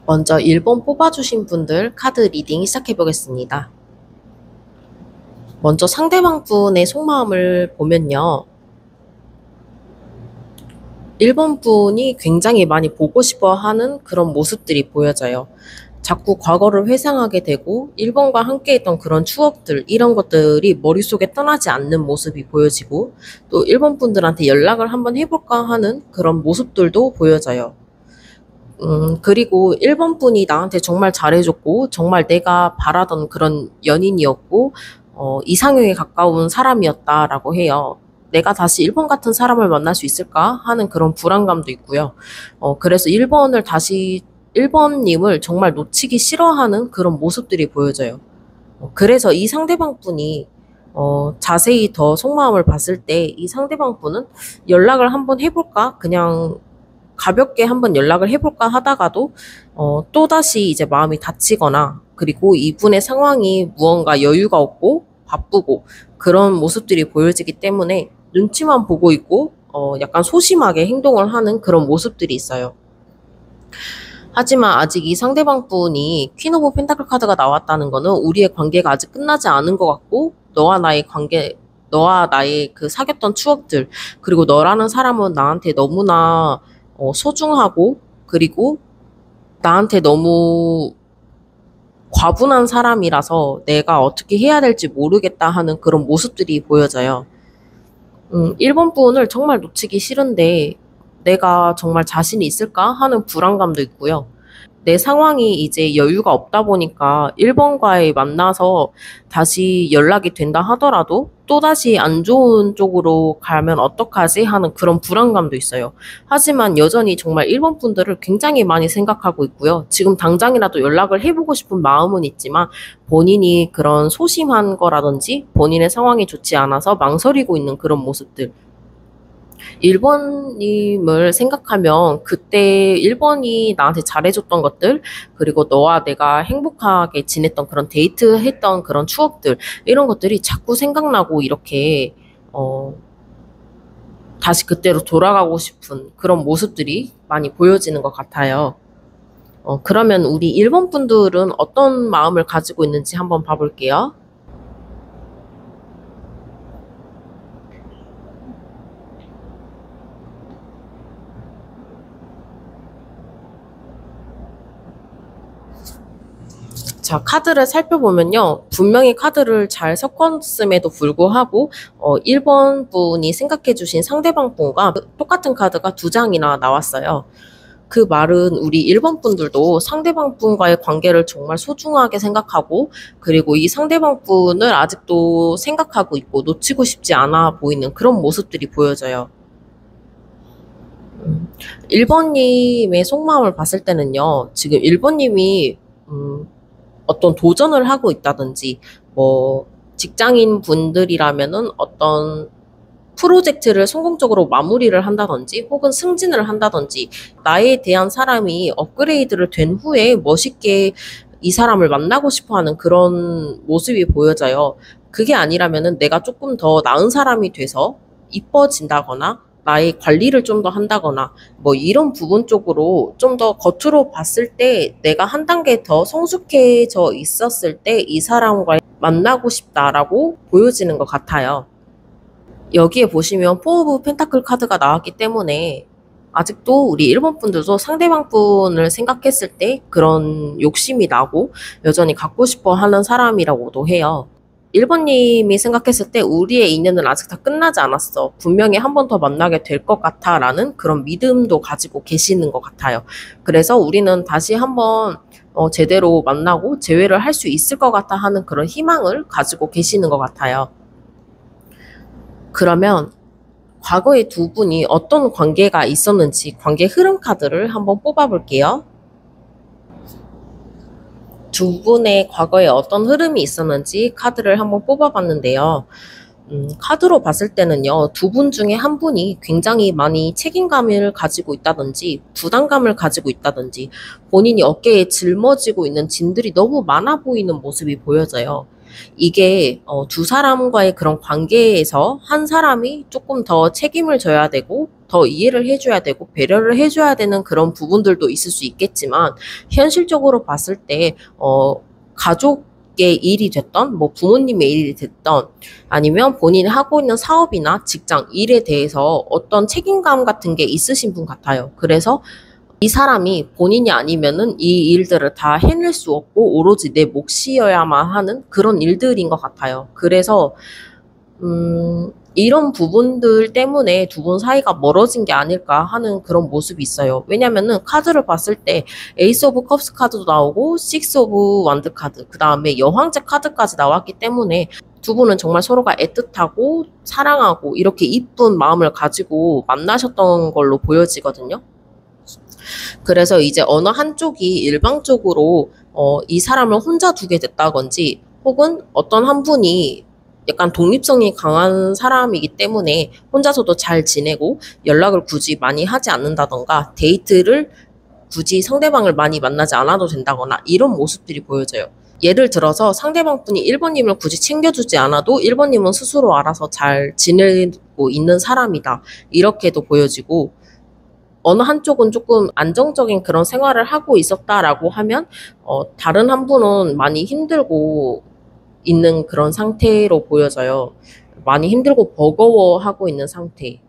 먼저 1번 뽑아주신 분들 카드 리딩 시작해 보겠습니다. 먼저 상대방 분의 속마음을 보면요. 1번 분이 굉장히 많이 보고 싶어 하는 그런 모습들이 보여져요. 자꾸 과거를 회상하게 되고 1번과 함께 했던 그런 추억들, 이런 것들이 머릿속에 떠나지 않는 모습이 보여지고, 또 1번 분들한테 연락을 한번 해볼까 하는 그런 모습들도 보여져요. 그리고 1번 분이 나한테 정말 잘해줬고, 정말 내가 바라던 그런 연인이었고, 이상형에 가까운 사람이었다라고 해요. 내가 다시 1번 같은 사람을 만날 수 있을까 하는 그런 불안감도 있고요. 그래서 1번님을 정말 놓치기 싫어하는 그런 모습들이 보여져요. 그래서 이 상대방 분이 자세히 더 속마음을 봤을 때 이 상대방 분은 연락을 한번 해볼까? 그냥 가볍게 한번 연락을 해볼까 하다가도 또다시 이제 마음이 다치거나, 그리고 이분의 상황이 무언가 여유가 없고 바쁘고 그런 모습들이 보여지기 때문에 눈치만 보고 있고 약간 소심하게 행동을 하는 그런 모습들이 있어요. 하지만 아직 이 상대방 분이 퀸 오브 펜타클 카드가 나왔다는 거는 우리의 관계가 아직 끝나지 않은 것 같고, 너와 나의 그 사귀었던 추억들, 그리고 너라는 사람은 나한테 너무나 소중하고, 그리고 나한테 너무 과분한 사람이라서 내가 어떻게 해야 될지 모르겠다 하는 그런 모습들이 보여져요. 1번 분을 정말 놓치기 싫은데 내가 정말 자신이 있을까 하는 불안감도 있고요. 내 상황이 이제 여유가 없다 보니까 1번과의 만나서 다시 연락이 된다 하더라도 또다시 안 좋은 쪽으로 가면 어떡하지 하는 그런 불안감도 있어요. 하지만 여전히 정말 1번 분들을 굉장히 많이 생각하고 있고요. 지금 당장이라도 연락을 해보고 싶은 마음은 있지만 본인이 그런 소심한 거라든지 본인의 상황이 좋지 않아서 망설이고 있는 그런 모습들. 1번님을 생각하면 그때 1번이 나한테 잘해줬던 것들, 그리고 너와 내가 행복하게 지냈던 그런 데이트했던 그런 추억들, 이런 것들이 자꾸 생각나고 이렇게 다시 그때로 돌아가고 싶은 그런 모습들이 많이 보여지는 것 같아요. 그러면 우리 1번 분들은 어떤 마음을 가지고 있는지 한번 봐볼게요. 자, 카드를 살펴보면요. 분명히 카드를 잘 섞었음에도 불구하고 1번 분이 생각해 주신 상대방 분과 똑같은 카드가 두 장이나 나왔어요. 그 말은 우리 1번 분들도 상대방 분과의 관계를 정말 소중하게 생각하고, 그리고 이 상대방 분을 아직도 생각하고 있고 놓치고 싶지 않아 보이는 그런 모습들이 보여져요. 1번님의 속마음을 봤을 때는요. 지금 1번님이 어떤 도전을 하고 있다든지, 뭐 직장인 분들이라면은 어떤 프로젝트를 성공적으로 마무리를 한다든지 혹은 승진을 한다든지, 나에 대한 사람이 업그레이드를 된 후에 멋있게 이 사람을 만나고 싶어 하는 그런 모습이 보여져요. 그게 아니라면은 내가 조금 더 나은 사람이 돼서 이뻐진다거나 나의 관리를 좀 더 한다거나 뭐 이런 부분 쪽으로 좀 더 겉으로 봤을 때 내가 한 단계 더 성숙해져 있었을 때 이 사람과 만나고 싶다라고 보여지는 것 같아요. 여기에 보시면 포 오브 펜타클 카드가 나왔기 때문에 아직도 우리 1번 분들도 상대방 분을 생각했을 때 그런 욕심이 나고 여전히 갖고 싶어 하는 사람이라고도 해요. 1번님이 생각했을 때 우리의 인연은 아직 다 끝나지 않았어. 분명히 한 번 더 만나게 될 것 같아 라는 그런 믿음도 가지고 계시는 것 같아요. 그래서 우리는 다시 한번 제대로 만나고 재회를 할 수 있을 것 같아 하는 그런 희망을 가지고 계시는 것 같아요. 그러면 과거에 두 분이 어떤 관계가 있었는지 관계 흐름 카드를 한번 뽑아볼게요. 두 분의 과거에 어떤 흐름이 있었는지 카드를 한번 뽑아봤는데요. 카드로 봤을 때는요, 두 분 중에 한 분이 굉장히 많이 책임감을 가지고 있다든지, 부담감을 가지고 있다든지, 본인이 어깨에 짊어지고 있는 짐들이 너무 많아 보이는 모습이 보여져요. 이게 두 사람과의 그런 관계에서 한 사람이 조금 더 책임을 져야 되고 더 이해를 해줘야 되고 배려를 해줘야 되는 그런 부분들도 있을 수 있겠지만 현실적으로 봤을 때 가족의 일이 됐던 뭐 부모님의 일이 됐던 아니면 본인이 하고 있는 사업이나 직장 일에 대해서 어떤 책임감 같은 게 있으신 분 같아요. 그래서 이 사람이 본인이 아니면은 이 일들을 다 해낼 수 없고 오로지 내 몫이어야만 하는 그런 일들인 것 같아요. 그래서 이런 부분들 때문에 두 분 사이가 멀어진 게 아닐까 하는 그런 모습이 있어요. 왜냐면은 카드를 봤을 때 에이스 오브 컵스 카드도 나오고 식스 오브 완드 카드, 그 다음에 여황제 카드까지 나왔기 때문에 두 분은 정말 서로가 애틋하고 사랑하고 이렇게 이쁜 마음을 가지고 만나셨던 걸로 보여지거든요. 그래서 이제 어느 한쪽이 일방적으로 이 사람을 혼자 두게 됐다건지 혹은 어떤 한 분이 약간 독립성이 강한 사람이기 때문에 혼자서도 잘 지내고 연락을 굳이 많이 하지 않는다던가 데이트를 굳이 상대방을 많이 만나지 않아도 된다거나 이런 모습들이 보여져요. 예를 들어서 상대방 분이 1번님을 굳이 챙겨주지 않아도 1번님은 스스로 알아서 잘 지내고 있는 사람이다. 이렇게도 보여지고 어느 한쪽은 조금 안정적인 그런 생활을 하고 있었다라고 하면 다른 한 분은 많이 힘들고 있는 그런 상태로 보여져요. 많이 힘들고 버거워하고 있는 상태.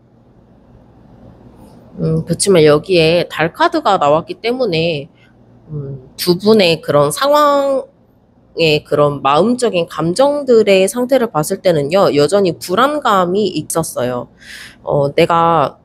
그렇지만 여기에 달 카드가 나왔기 때문에 두 분의 그런 상황의 그런 마음적인 감정들의 상태를 봤을 때는요, 여전히 불안감이 있었어요. 내가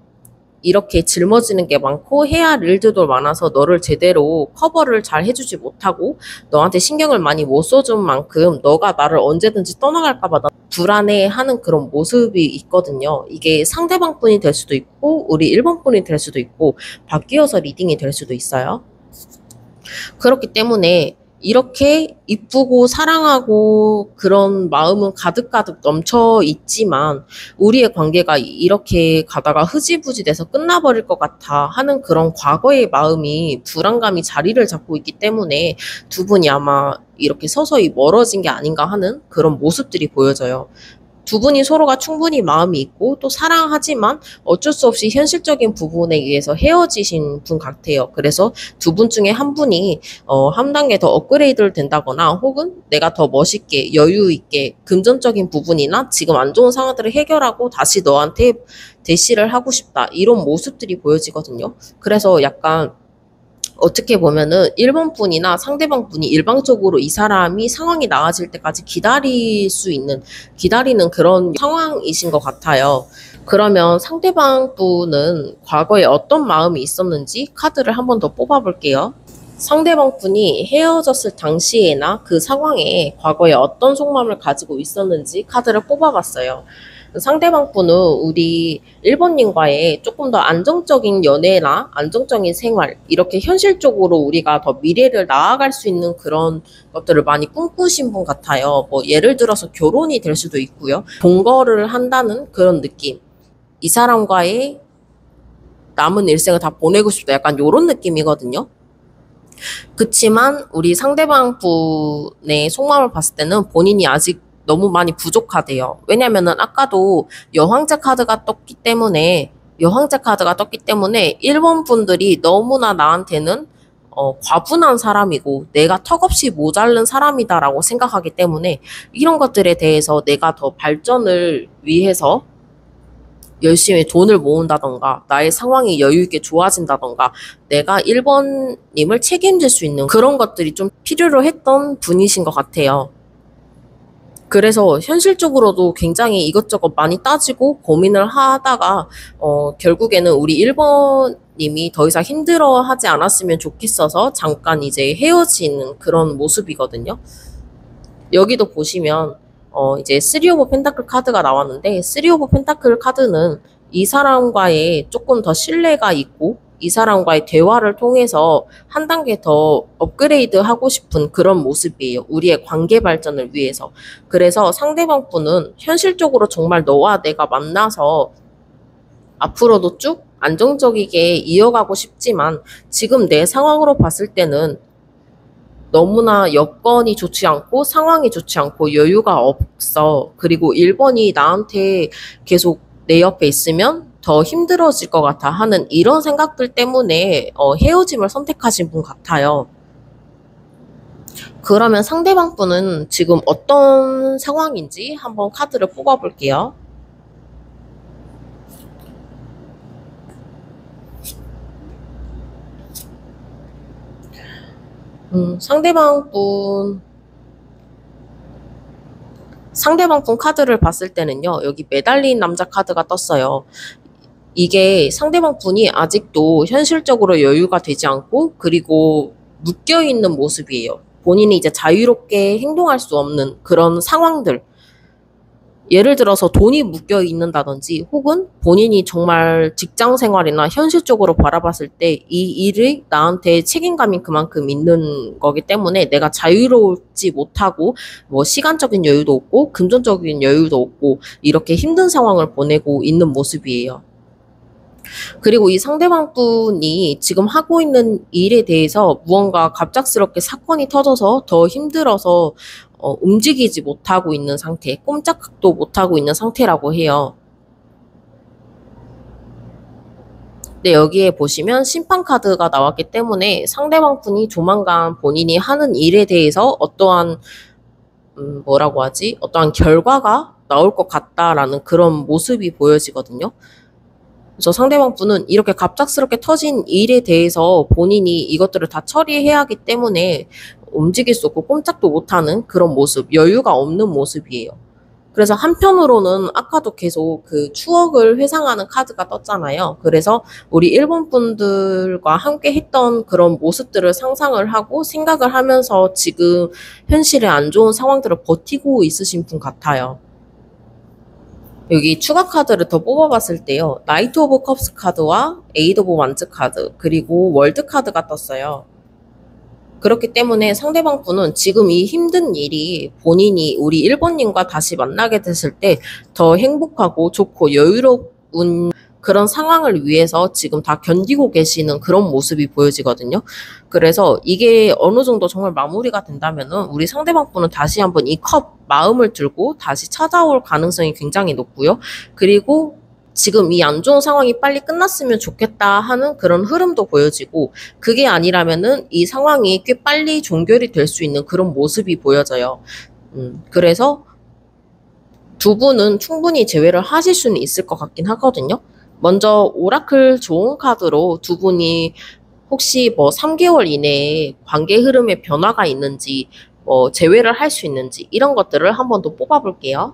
이렇게 짊어지는 게 많고 해야 할 일들도 많아서 너를 제대로 커버를 잘 해주지 못하고 너한테 신경을 많이 못 써준 만큼 너가 나를 언제든지 떠나갈까 봐 불안해하는 그런 모습이 있거든요. 이게 상대방 분이 될 수도 있고 우리 1번 분이 될 수도 있고 바뀌어서 리딩이 될 수도 있어요. 그렇기 때문에 이렇게 이쁘고 사랑하고 그런 마음은 가득가득 넘쳐 있지만 우리의 관계가 이렇게 가다가 흐지부지 돼서 끝나버릴 것 같아 하는 그런 과거의 마음이 불안감이 자리를 잡고 있기 때문에 두 분이 아마 이렇게 서서히 멀어진 게 아닌가 하는 그런 모습들이 보여져요. 두 분이 서로가 충분히 마음이 있고 또 사랑하지만 어쩔 수 없이 현실적인 부분에 의해서 헤어지신 분 같아요. 그래서 두 분 중에 한 분이 한 단계 더 업그레이드를 된다거나 혹은 내가 더 멋있게 여유 있게 금전적인 부분이나 지금 안 좋은 상황들을 해결하고 다시 너한테 대시를 하고 싶다. 이런 모습들이 보여지거든요. 그래서 약간 어떻게 보면은 1번 분이나 상대방 분이 일방적으로 이 사람이 상황이 나아질 때까지 기다리는 그런 상황이신 것 같아요. 그러면 상대방 분은 과거에 어떤 마음이 있었는지 카드를 한 번 더 뽑아볼게요. 상대방 분이 헤어졌을 당시에나 그 상황에 과거에 어떤 속마음을 가지고 있었는지 카드를 뽑아봤어요. 상대방 분은 우리 1번님과의 조금 더 안정적인 연애나 안정적인 생활, 이렇게 현실적으로 우리가 더 미래를 나아갈 수 있는 그런 것들을 많이 꿈꾸신 분 같아요. 뭐 예를 들어서 결혼이 될 수도 있고요. 동거를 한다는 그런 느낌. 이 사람과의 남은 일생을 다 보내고 싶다. 약간 이런 느낌이거든요. 그치만 우리 상대방 분의 속마음을 봤을 때는 본인이 아직 너무 많이 부족하대요. 왜냐면은 아까도 여황제 카드가 떴기 때문에 1번 분들이 너무나 나한테는 과분한 사람이고 내가 턱없이 모자른 사람이다라고 생각하기 때문에 이런 것들에 대해서 내가 더 발전을 위해서 열심히 돈을 모은다던가 나의 상황이 여유있게 좋아진다던가 내가 1번님을 책임질 수 있는 그런 것들이 좀 필요로 했던 분이신 것 같아요. 그래서 현실적으로도 굉장히 이것저것 많이 따지고 고민을 하다가 결국에는 우리 1번님이 더 이상 힘들어하지 않았으면 좋겠어서 잠깐 이제 헤어지는 그런 모습이거든요. 여기도 보시면 이제 3 오브 펜타클 카드가 나왔는데 3 오브 펜타클 카드는 이 사람과의 조금 더 신뢰가 있고 이 사람과의 대화를 통해서 한 단계 더 업그레이드 하고 싶은 그런 모습이에요. 우리의 관계 발전을 위해서. 그래서 상대방 분은 현실적으로 정말 너와 내가 만나서 앞으로도 쭉 안정적이게 이어가고 싶지만 지금 내 상황으로 봤을 때는 너무나 여건이 좋지 않고 상황이 좋지 않고 여유가 없어. 그리고 1번이 나한테 계속 내 옆에 있으면 더 힘들어질 것 같아 하는 이런 생각들 때문에 헤어짐을 선택하신 분 같아요. 그러면 상대방 분은 지금 어떤 상황인지 한번 카드를 뽑아볼게요. 상대방 분 카드를 봤을 때는요, 여기 매달린 남자 카드가 떴어요. 이게 상대방 분이 아직도 현실적으로 여유가 되지 않고, 그리고 묶여있는 모습이에요. 본인이 이제 자유롭게 행동할 수 없는 그런 상황들. 예를 들어서 돈이 묶여 있는다든지, 혹은 본인이 정말 직장 생활이나 현실적으로 바라봤을 때 이 일이 나한테 책임감이 그만큼 있는 거기 때문에 내가 자유롭지 못하고, 뭐 시간적인 여유도 없고, 금전적인 여유도 없고, 이렇게 힘든 상황을 보내고 있는 모습이에요. 그리고 이 상대방 분이 지금 하고 있는 일에 대해서 무언가 갑작스럽게 사건이 터져서 더 힘들어서 움직이지 못하고 있는 상태, 꼼짝도 못하고 있는 상태라고 해요. 근데 여기에 보시면 심판 카드가 나왔기 때문에 상대방 분이 조만간 본인이 하는 일에 대해서 어떠한 뭐라고 하지? 어떠한 결과가 나올 것 같다라는 그런 모습이 보여지거든요. 그래서 상대방 분은 이렇게 갑작스럽게 터진 일에 대해서 본인이 이것들을 다 처리해야 하기 때문에 움직일 수 없고 꼼짝도 못하는 그런 모습, 여유가 없는 모습이에요. 그래서 한편으로는 아까도 계속 그 추억을 회상하는 카드가 떴잖아요. 그래서 우리 일본 분들과 함께 했던 그런 모습들을 상상을 하고 생각을 하면서 지금 현실의 안 좋은 상황들을 버티고 있으신 분 같아요. 여기 추가 카드를 더 뽑아봤을 때요. 나이트 오브 컵스 카드와 에이드 오브 완즈 카드, 그리고 월드 카드가 떴어요. 그렇기 때문에 상대방 분은 지금 이 힘든 일이 본인이 우리 일본님과 다시 만나게 됐을 때 더 행복하고 좋고 여유로운 그런 상황을 위해서 지금 다 견디고 계시는 그런 모습이 보여지거든요. 그래서 이게 어느 정도 정말 마무리가 된다면은 우리 상대방 분은 다시 한번 이 컵 마음을 들고 다시 찾아올 가능성이 굉장히 높고요. 그리고 지금 이 안 좋은 상황이 빨리 끝났으면 좋겠다 하는 그런 흐름도 보여지고, 그게 아니라면은 이 상황이 꽤 빨리 종결이 될 수 있는 그런 모습이 보여져요. 그래서 두 분은 충분히 재회를 하실 수는 있을 것 같긴 하거든요. 먼저 오라클 좋은 카드로 두 분이 혹시 뭐 3개월 이내에 관계 흐름에 변화가 있는지, 뭐 재회를 할 수 있는지 이런 것들을 한 번 더 뽑아볼게요.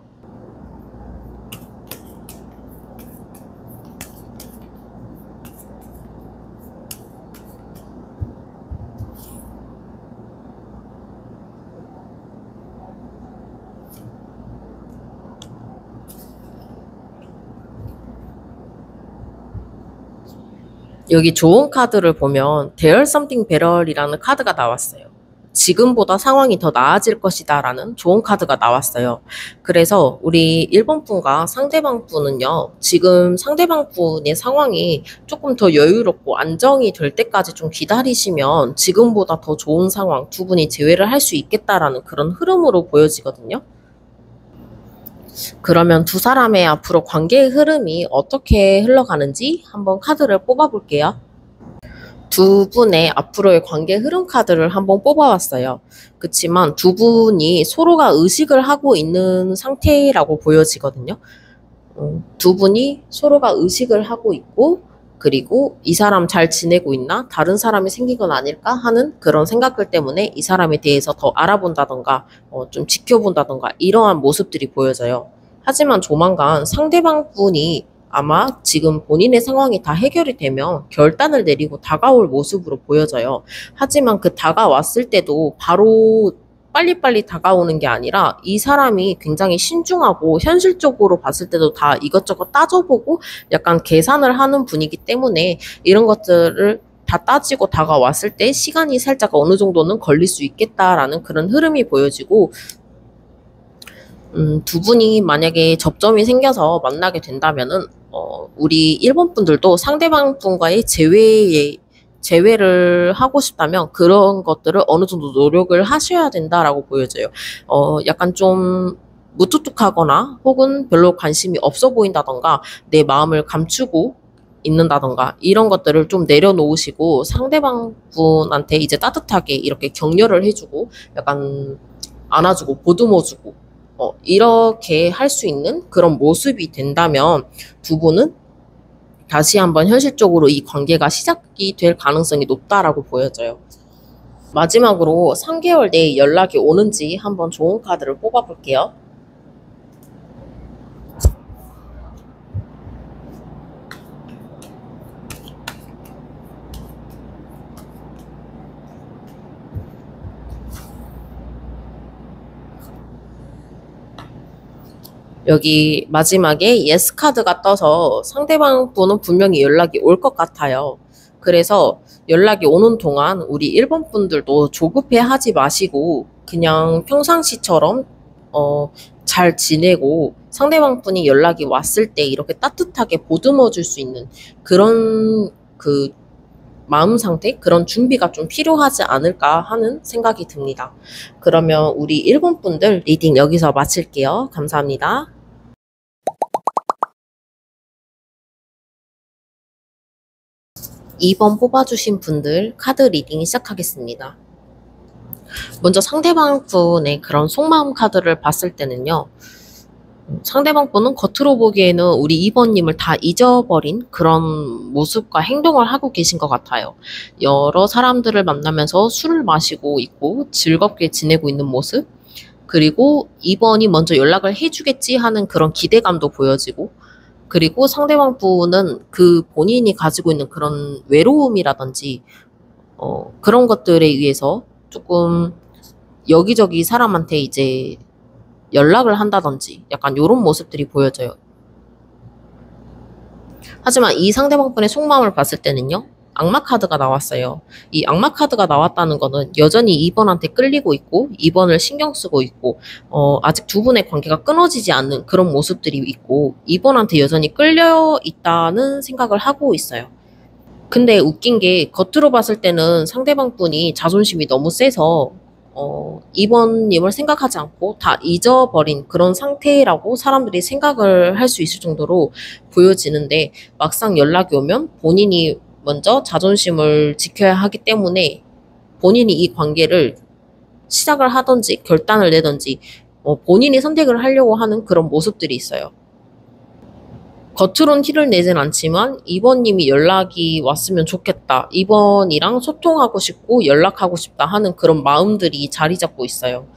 여기 좋은 카드를 보면 There Something Better이라는 카드가 나왔어요. 지금보다 상황이 더 나아질 것이다 라는 좋은 카드가 나왔어요. 그래서 우리 일본 분과 상대방 분은요, 지금 상대방 분의 상황이 조금 더 여유롭고 안정이 될 때까지 좀 기다리시면 지금보다 더 좋은 상황, 두 분이 재회를 할 수 있겠다라는 그런 흐름으로 보여지거든요. 그러면 두 사람의 앞으로 관계의 흐름이 어떻게 흘러가는지 한번 카드를 뽑아볼게요. 두 분의 앞으로의 관계 흐름 카드를 한번 뽑아왔어요. 그치만 두 분이 서로가 의식을 하고 있는 상태라고 보여지거든요. 두 분이 서로가 의식을 하고 있고, 그리고 이 사람 잘 지내고 있나? 다른 사람이 생긴 건 아닐까? 하는 그런 생각들 때문에 이 사람에 대해서 더 알아본다던가, 좀 지켜본다던가, 이러한 모습들이 보여져요. 하지만 조만간 상대방 분이 아마 지금 본인의 상황이 다 해결이 되면 결단을 내리고 다가올 모습으로 보여져요. 하지만 그 다가왔을 때도 바로 빨리빨리 다가오는 게 아니라 이 사람이 굉장히 신중하고 현실적으로 봤을 때도 다 이것저것 따져보고 약간 계산을 하는 분이기 때문에 이런 것들을 다 따지고 다가왔을 때 시간이 살짝 어느 정도는 걸릴 수 있겠다라는 그런 흐름이 보여지고, 두 분이 만약에 접점이 생겨서 만나게 된다면은, 우리 일본 분들도 상대방 분과의 재회에 재회를 하고 싶다면 그런 것들을 어느 정도 노력을 하셔야 된다라고 보여져요. 약간 좀 무뚝뚝하거나 혹은 별로 관심이 없어 보인다던가 내 마음을 감추고 있는다던가 이런 것들을 좀 내려놓으시고 상대방 분한테 이제 따뜻하게 이렇게 격려를 해주고 약간 안아주고 보듬어주고 이렇게 할 수 있는 그런 모습이 된다면 두 분은 다시 한번 현실적으로 이 관계가 시작이 될 가능성이 높다라고 보여져요. 마지막으로 3개월 내에 연락이 오는지 한번 좋은 카드를 뽑아볼게요. 여기 마지막에 예스 카드가 떠서 상대방 분은 분명히 연락이 올 것 같아요. 그래서 연락이 오는 동안 우리 1번 분들도 조급해 하지 마시고 그냥 평상시처럼 잘 지내고 상대방 분이 연락이 왔을 때 이렇게 따뜻하게 보듬어 줄 수 있는 그런 그 마음 상태, 그런 준비가 좀 필요하지 않을까 하는 생각이 듭니다. 그러면 우리 1번 분들 리딩 여기서 마칠게요. 감사합니다. 2번 뽑아주신 분들 카드 리딩 시작하겠습니다. 먼저 상대방 분의 그런 속마음 카드를 봤을 때는요. 상대방 분은 겉으로 보기에는 우리 2번님을 다 잊어버린 그런 모습과 행동을 하고 계신 것 같아요. 여러 사람들을 만나면서 술을 마시고 있고 즐겁게 지내고 있는 모습, 그리고 2번이 먼저 연락을 해주겠지 하는 그런 기대감도 보여지고, 그리고 상대방 분은 그 본인이 가지고 있는 그런 외로움이라든지 그런 것들에 의해서 조금 여기저기 사람한테 이제 연락을 한다든지 약간 이런 모습들이 보여져요. 하지만 이 상대방 분의 속마음을 봤을 때는요. 악마 카드가 나왔어요. 이 악마 카드가 나왔다는 거는 여전히 2번한테 끌리고 있고 2번을 신경 쓰고 있고 아직 두 분의 관계가 끊어지지 않는 그런 모습들이 있고 2번한테 여전히 끌려 있다는 생각을 하고 있어요. 근데 웃긴 게 겉으로 봤을 때는 상대방 분이 자존심이 너무 세서 2번님을 생각하지 않고 다 잊어버린 그런 상태라고 사람들이 생각을 할 수 있을 정도로 보여지는데 막상 연락이 오면 본인이 먼저 자존심을 지켜야 하기 때문에 본인이 이 관계를 시작을 하든지 결단을 내든지 본인이 선택을 하려고 하는 그런 모습들이 있어요. 겉으론 티를 내진 않지만 2번님이 연락이 왔으면 좋겠다. 2번이랑 소통하고 싶고 연락하고 싶다 하는 그런 마음들이 자리 잡고 있어요.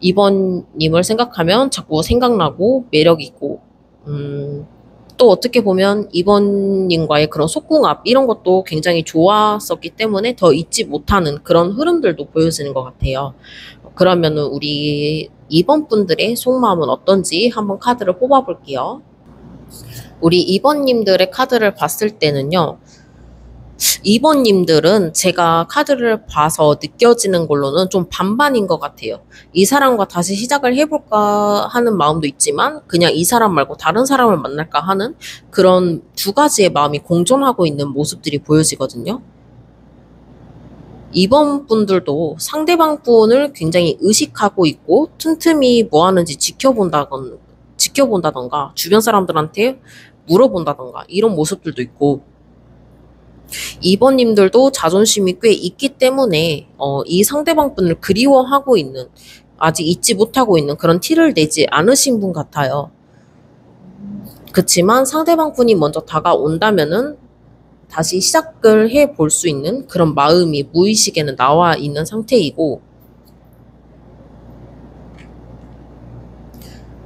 2번님을 생각하면 자꾸 생각나고 매력 있고 또 어떻게 보면 2번님과의 그런 속궁합 이런 것도 굉장히 좋았었기 때문에 더 잊지 못하는 그런 흐름들도 보여지는 것 같아요. 그러면은 우리 2번 분들의 속마음은 어떤지 한번 카드를 뽑아볼게요. 우리 2번님들의 카드를 봤을 때는요. 2번님들은 제가 카드를 봐서 느껴지는 걸로는 좀 반반인 것 같아요. 이 사람과 다시 시작을 해볼까 하는 마음도 있지만 그냥 이 사람 말고 다른 사람을 만날까 하는 그런 두 가지의 마음이 공존하고 있는 모습들이 보여지거든요. 2번 분들도 상대방 분을 굉장히 의식하고 있고 틈틈이 뭐 하는지 지켜본다던가 주변 사람들한테 물어본다던가 이런 모습들도 있고 2번님들도 자존심이 꽤 있기 때문에 이 상대방 분을 그리워하고 있는 아직 잊지 못하고 있는 그런 티를 내지 않으신 분 같아요. 그치만 상대방 분이 먼저 다가온다면은 다시 시작을 해볼 수 있는 그런 마음이 무의식에는 나와 있는 상태이고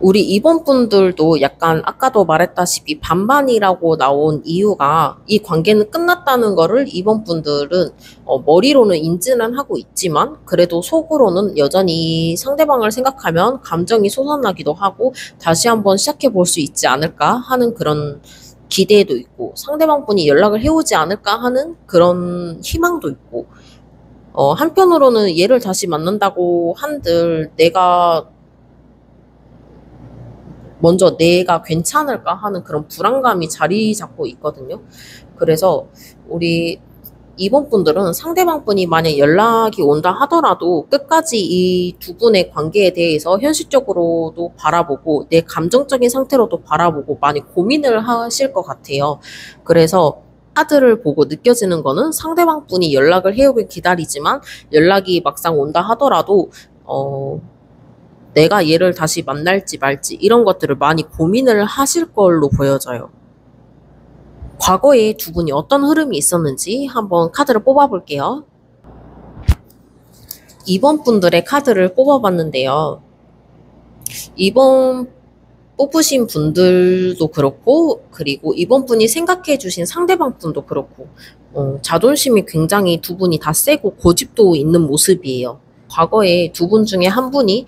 우리 2번 분들도 약간 아까도 말했다시피 반반이라고 나온 이유가 이 관계는 끝났다는 거를 2번 분들은 머리로는 인지는 하고 있지만 그래도 속으로는 여전히 상대방을 생각하면 감정이 솟아나기도 하고 다시 한번 시작해 볼 수 있지 않을까 하는 그런 기대도 있고 상대방 분이 연락을 해오지 않을까 하는 그런 희망도 있고 한편으로는 얘를 다시 만난다고 한들 먼저 내가 괜찮을까 하는 그런 불안감이 자리 잡고 있거든요. 그래서 우리 이번 분들은 상대방 분이 만약 연락이 온다 하더라도 끝까지 이 두 분의 관계에 대해서 현실적으로도 바라보고 내 감정적인 상태로도 바라보고 많이 고민을 하실 것 같아요. 그래서 카드를 보고 느껴지는 거는 상대방 분이 연락을 해오길 기다리지만 연락이 막상 온다 하더라도 내가 얘를 다시 만날지 말지 이런 것들을 많이 고민을 하실 걸로 보여져요. 과거에 두 분이 어떤 흐름이 있었는지 한번 카드를 뽑아볼게요. 이번 분들의 카드를 뽑아봤는데요. 이번 뽑으신 분들도 그렇고, 그리고 이번 분이 생각해 주신 상대방 분도 그렇고, 자존심이 굉장히 두 분이 다 세고 고집도 있는 모습이에요. 과거에 두 분 중에 한 분이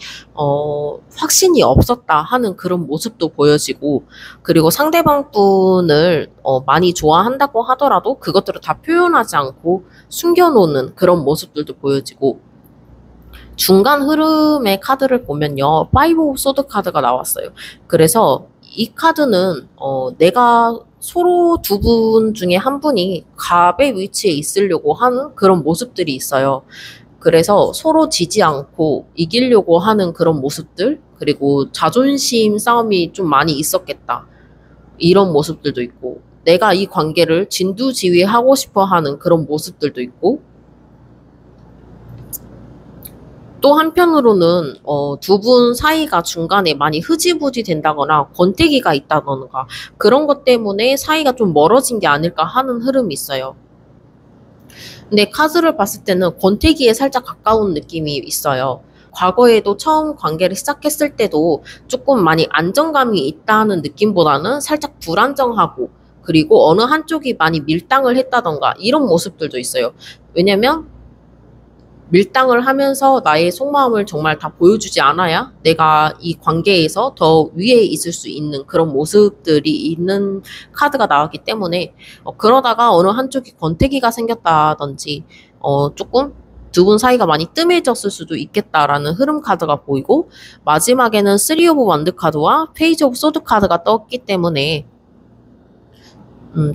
확신이 없었다 하는 그런 모습도 보여지고, 그리고 상대방 분을 많이 좋아한다고 하더라도 그것들을 다 표현하지 않고 숨겨놓는 그런 모습들도 보여지고, 중간 흐름의 카드를 보면요, 파이브 오브 소드 카드가 나왔어요. 그래서 이 카드는 내가 서로 두 분 중에 한 분이 갑의 위치에 있으려고 하는 그런 모습들이 있어요. 그래서 서로 지지 않고 이기려고 하는 그런 모습들, 그리고 자존심 싸움이 좀 많이 있었겠다. 이런 모습들도 있고, 내가 이 관계를 진두지휘하고 싶어 하는 그런 모습들도 있고, 또 한편으로는 두 분 사이가 중간에 많이 흐지부지 된다거나 권태기가 있다거나 그런 것 때문에 사이가 좀 멀어진 게 아닐까 하는 흐름이 있어요. 근데 카드를 봤을 때는 권태기에 살짝 가까운 느낌이 있어요. 과거에도 처음 관계를 시작했을 때도 조금 많이 안정감이 있다는 느낌보다는 살짝 불안정하고, 그리고 어느 한쪽이 많이 밀당을 했다던가 이런 모습들도 있어요. 왜냐면 밀당을 하면서 나의 속마음을 정말 다 보여주지 않아야 내가 이 관계에서 더 위에 있을 수 있는 그런 모습들이 있는 카드가 나왔기 때문에 그러다가 어느 한쪽이 권태기가 생겼다든지 조금 두 분 사이가 많이 뜸해졌을 수도 있겠다라는 흐름 카드가 보이고, 마지막에는 3 오브 완드 카드와 페이지 오브 소드 카드가 떴기 때문에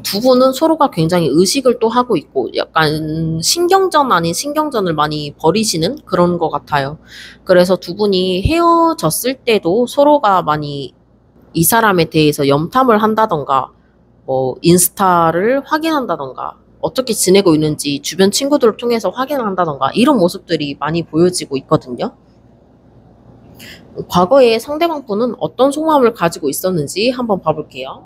두 분은 서로가 굉장히 의식을 또 하고 있고 약간 신경전 아닌 신경전을 많이 벌이시는 그런 것 같아요. 그래서 두 분이 헤어졌을 때도 서로가 많이 이 사람에 대해서 염탐을 한다던가, 인스타를 확인한다던가, 어떻게 지내고 있는지 주변 친구들을 통해서 확인을 한다던가 이런 모습들이 많이 보여지고 있거든요. 과거에 상대방 분은 어떤 속마음을 가지고 있었는지 한번 봐볼게요.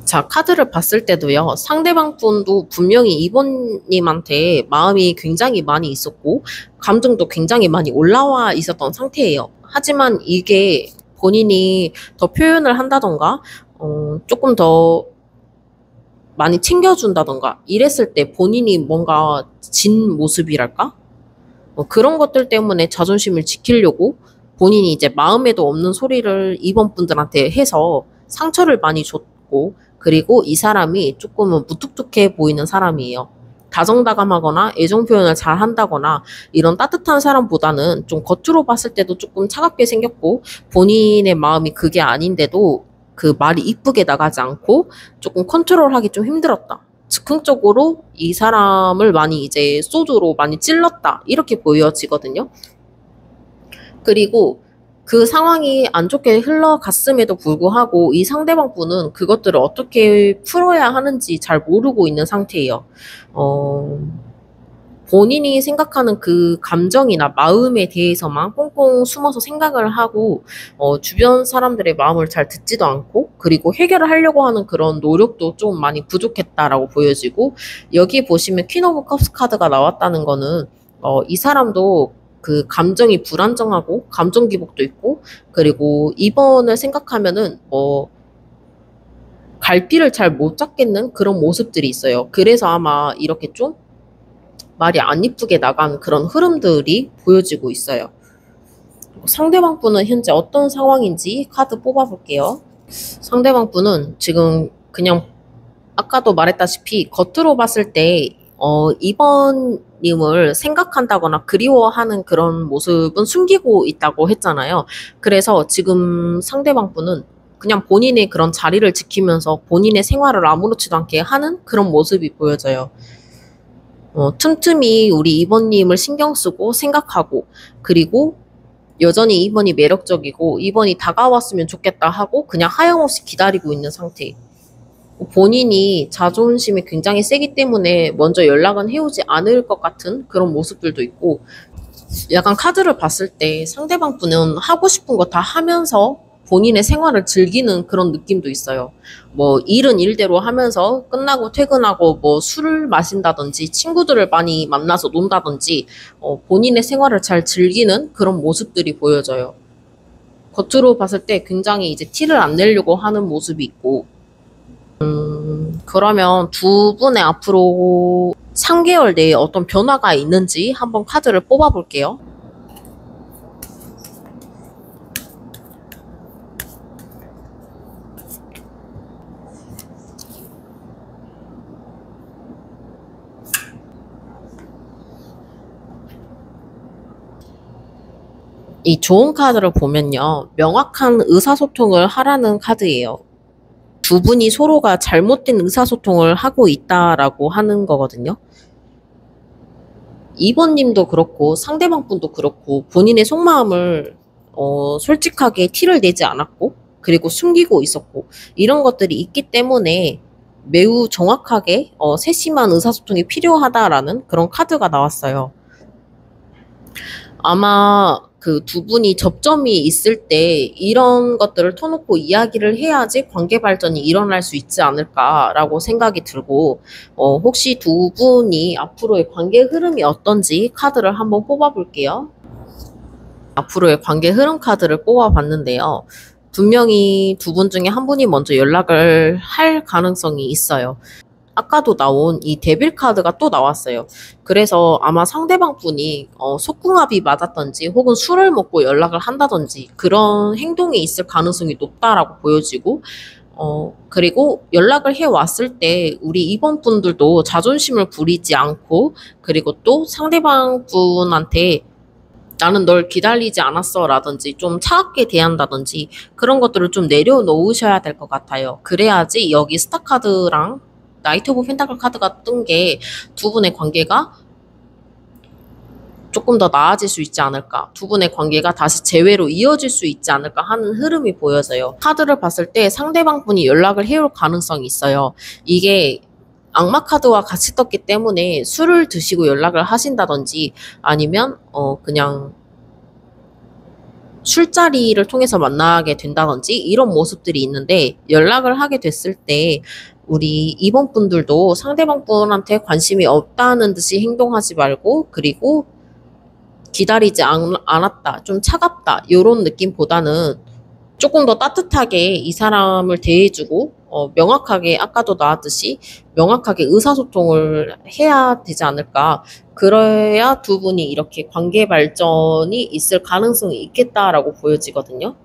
자, 카드를 봤을 때도요, 상대방 분도 분명히 이번님한테 마음이 굉장히 많이 있었고, 감정도 굉장히 많이 올라와 있었던 상태예요. 하지만 이게 본인이 더 표현을 한다던가, 조금 더 많이 챙겨준다던가, 이랬을 때 본인이 뭔가 진 모습이랄까? 그런 것들 때문에 자존심을 지키려고 본인이 이제 마음에도 없는 소리를 이번 분들한테 해서 상처를 많이 줬고, 그리고 이 사람이 조금은 무뚝뚝해 보이는 사람이에요. 다정다감하거나 애정 표현을 잘 한다거나 이런 따뜻한 사람보다는 좀 겉으로 봤을 때도 조금 차갑게 생겼고, 본인의 마음이 그게 아닌데도 그 말이 이쁘게 나가지 않고 조금 컨트롤하기 좀 힘들었다. 즉흥적으로 이 사람을 많이 이제 소드로 많이 찔렀다. 이렇게 보여지거든요. 그리고 그 상황이 안 좋게 흘러갔음에도 불구하고 이 상대방 분은 그것들을 어떻게 풀어야 하는지 잘 모르고 있는 상태예요. 본인이 생각하는 그 감정이나 마음에 대해서만 꽁꽁 숨어서 생각을 하고, 주변 사람들의 마음을 잘 듣지도 않고, 그리고 해결을 하려고 하는 그런 노력도 좀 많이 부족했다라고 보여지고, 여기 보시면 퀸 오브 컵스 카드가 나왔다는 거는, 이 사람도 그 감정이 불안정하고 감정 기복도 있고, 그리고 이번을 생각하면은 갈피를 잘 못 잡겠는 그런 모습들이 있어요. 그래서 아마 이렇게 좀 말이 안 이쁘게 나간 그런 흐름들이 보여지고 있어요. 상대방 분은 현재 어떤 상황인지 카드 뽑아볼게요. 상대방 분은 지금 그냥 아까도 말했다시피 겉으로 봤을 때 이번님을 생각한다거나 그리워하는 그런 모습은 숨기고 있다고 했잖아요. 그래서 지금 상대방 분은 그냥 본인의 그런 자리를 지키면서 본인의 생활을 아무렇지도 않게 하는 그런 모습이 보여져요. 틈틈이 우리 2번님을 신경 쓰고 생각하고, 그리고 여전히 2번이 매력적이고 2번이 다가왔으면 좋겠다 하고 그냥 하염없이 기다리고 있는 상태. 본인이 자존심이 굉장히 세기 때문에 먼저 연락은 해오지 않을 것 같은 그런 모습들도 있고, 약간 카드를 봤을 때 상대방 분은 하고 싶은 거 다 하면서 본인의 생활을 즐기는 그런 느낌도 있어요. 뭐 일은 일대로 하면서 끝나고 퇴근하고 뭐 술을 마신다든지 친구들을 많이 만나서 논다든지 본인의 생활을 잘 즐기는 그런 모습들이 보여져요. 겉으로 봤을 때 굉장히 이제 티를 안 내려고 하는 모습이 있고, 그러면 두 분의 앞으로 3개월 내에 어떤 변화가 있는지 한번 카드를 뽑아 볼게요. 이 좋은 카드를 보면요, 명확한 의사소통을 하라는 카드예요. 두 분이 서로가 잘못된 의사소통을 하고 있다라고 하는 거거든요. 2번님도 그렇고 상대방 분도 그렇고 본인의 속마음을 솔직하게 티를 내지 않았고, 그리고 숨기고 있었고, 이런 것들이 있기 때문에 매우 정확하게 세심한 의사소통이 필요하다라는 그런 카드가 나왔어요. 아마 그 두 분이 접점이 있을 때 이런 것들을 터놓고 이야기를 해야지 관계 발전이 일어날 수 있지 않을까라고 생각이 들고, 혹시 두 분이 앞으로의 관계 흐름이 어떤지 카드를 한번 뽑아볼게요. 앞으로의 관계 흐름 카드를 뽑아봤는데요. 분명히 두 분 중에 한 분이 먼저 연락을 할 가능성이 있어요. 아까도 나온 이 데빌 카드가 또 나왔어요. 그래서 아마 상대방 분이 속궁합이 맞았던지 혹은 술을 먹고 연락을 한다든지 그런 행동이 있을 가능성이 높다라고 보여지고, 그리고 연락을 해왔을 때 우리 2번 분들도 자존심을 부리지 않고, 그리고 또 상대방 분한테 나는 널 기다리지 않았어 라든지 좀 차갑게 대한다든지 그런 것들을 좀 내려놓으셔야 될 것 같아요. 그래야지 여기 스타 카드랑 나이트 오브 펜타클 카드가 뜬 게 두 분의 관계가 조금 더 나아질 수 있지 않을까, 두 분의 관계가 다시 재회로 이어질 수 있지 않을까 하는 흐름이 보여져요. 카드를 봤을 때 상대방 분이 연락을 해올 가능성이 있어요. 이게 악마 카드와 같이 떴기 때문에 술을 드시고 연락을 하신다든지 아니면 그냥 술자리를 통해서 만나게 된다든지 이런 모습들이 있는데, 연락을 하게 됐을 때 우리 2번 분들도 상대방 분한테 관심이 없다는 듯이 행동하지 말고, 그리고 기다리지 않았다, 좀 차갑다 이런 느낌보다는 조금 더 따뜻하게 이 사람을 대해주고, 명확하게 아까도 나왔듯이 명확하게 의사소통을 해야 되지 않을까. 그래야 두 분이 이렇게 관계 발전이 있을 가능성이 있겠다라고 보여지거든요.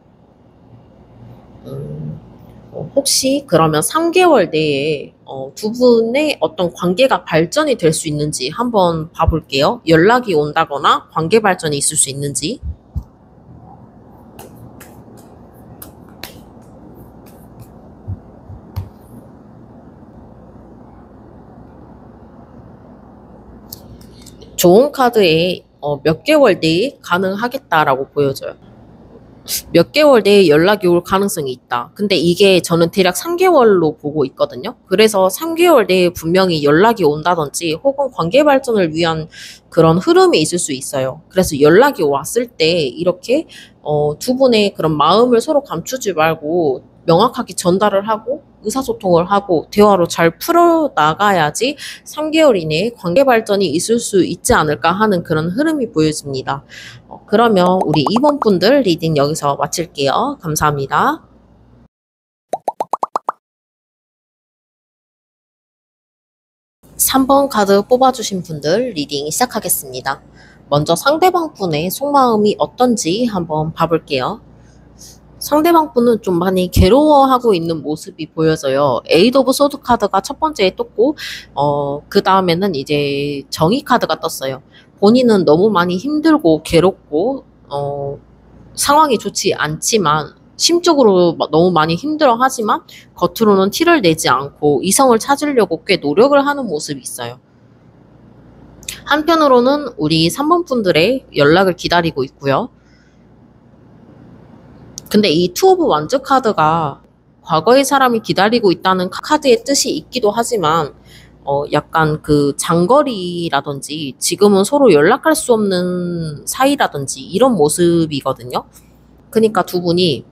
혹시 그러면 3개월 내에 두 분의 어떤 관계가 발전이 될 수 있는지 한번 봐볼게요. 연락이 온다거나 관계 발전이 있을 수 있는지. 좋은 카드에 몇 개월 내에 가능하겠다라고 보여져요. 몇 개월 내에 연락이 올 가능성이 있다. 근데 이게 저는 대략 3개월로 보고 있거든요. 그래서 3개월 내에 분명히 연락이 온다든지 혹은 관계 발전을 위한 그런 흐름이 있을 수 있어요. 그래서 연락이 왔을 때 이렇게 두 분의 그런 마음을 서로 감추지 말고 명확하게 전달을 하고 의사소통을 하고 대화로 잘 풀어나가야지 3개월 이내에 관계 발전이 있을 수 있지 않을까 하는 그런 흐름이 보여집니다. 그러면 우리 2번 분들 리딩 여기서 마칠게요. 감사합니다. 3번 카드 뽑아주신 분들 리딩 시작하겠습니다. 먼저 상대방 분의 속마음이 어떤지 한번 봐볼게요. 상대방 분은 좀 많이 괴로워하고 있는 모습이 보여져요. 에이드 오브 소드 카드가 첫 번째에 떴고, 그 다음에는 이제 정의 카드가 떴어요. 본인은 너무 많이 힘들고 괴롭고, 상황이 좋지 않지만, 심적으로 너무 많이 힘들어 하지만, 겉으로는 티를 내지 않고 이성을 찾으려고 꽤 노력을 하는 모습이 있어요. 한편으로는 우리 3번 분들의 연락을 기다리고 있고요. 근데 이 투 오브 완즈 카드가 과거의 사람이 기다리고 있다는 카드의 뜻이 있기도 하지만 약간 그 장거리라든지 지금은 서로 연락할 수 없는 사이라든지 이런 모습이거든요. 그러니까 두 분이